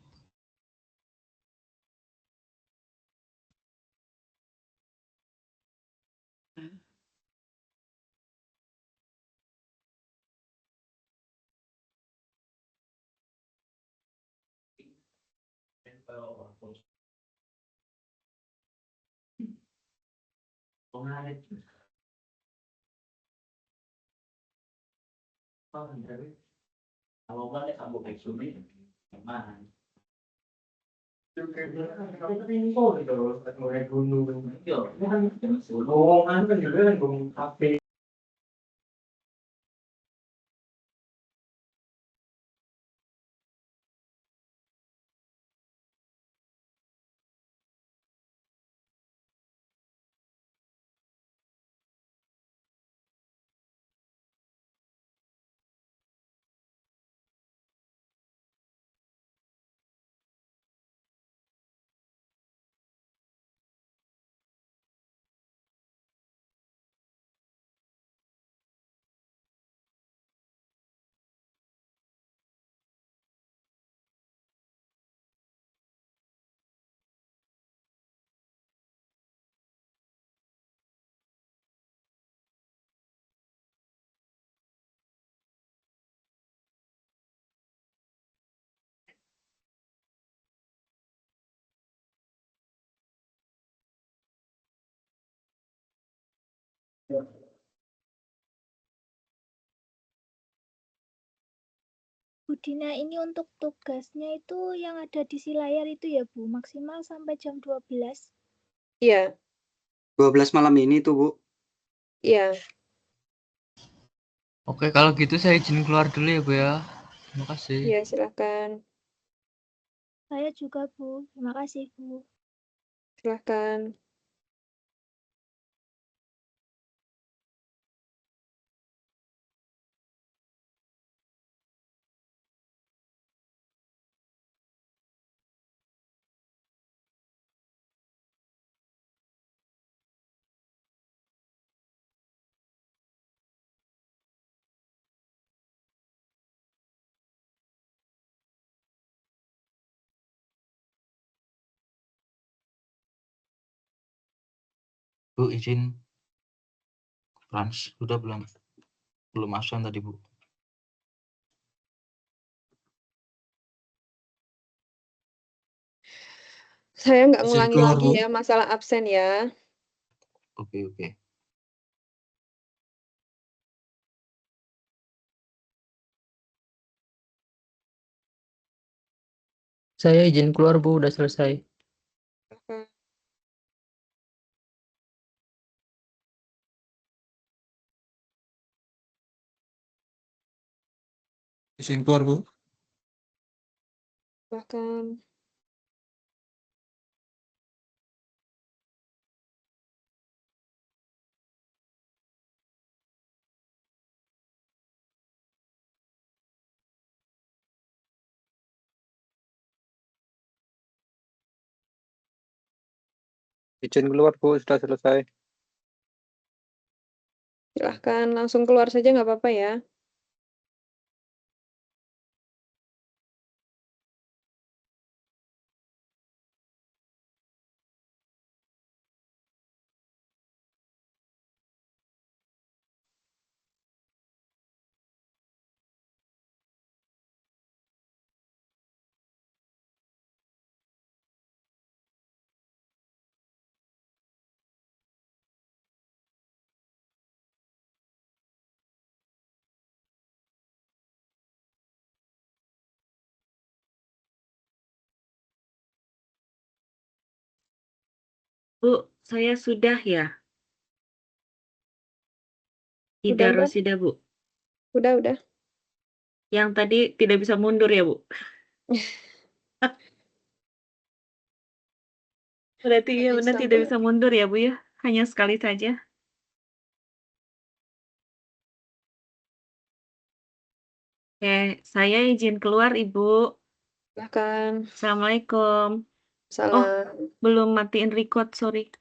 Bu Dina, ini untuk tugasnya itu yang ada di si layar itu ya Bu, maksimal sampai jam 12. Iya, 12 malam ini tuh, Bu. iya. Oke, kalau gitu saya izin keluar dulu ya, Bu ya. Terima kasih. Iya, silakan. Saya juga Bu, terima kasih Bu. Silakan. Bu, izin. Frans, sudah belum? Belum absen tadi, Bu. Saya nggak Izin ngulangi keluar, lagi Bu. ya masalah absen ya. Oke, oke. Saya izin keluar Bu, udah selesai. Silakan. Izin keluar, Bu. Silakan. Izin keluar, Bu, sudah selesai. Silahkan langsung keluar saja nggak apa-apa ya. Bu, saya sudah ya. Ida Mbak. Rosida, Bu. Udah. Yang tadi tidak bisa mundur ya, Bu? Berarti Nggak ya benar bisa, tidak Bu. bisa mundur ya, Bu ya? Hanya sekali saja. Oke, saya izin keluar, Ibu. Silakan. Assalamualaikum. Oh, Salam. belum matiin record, sorry.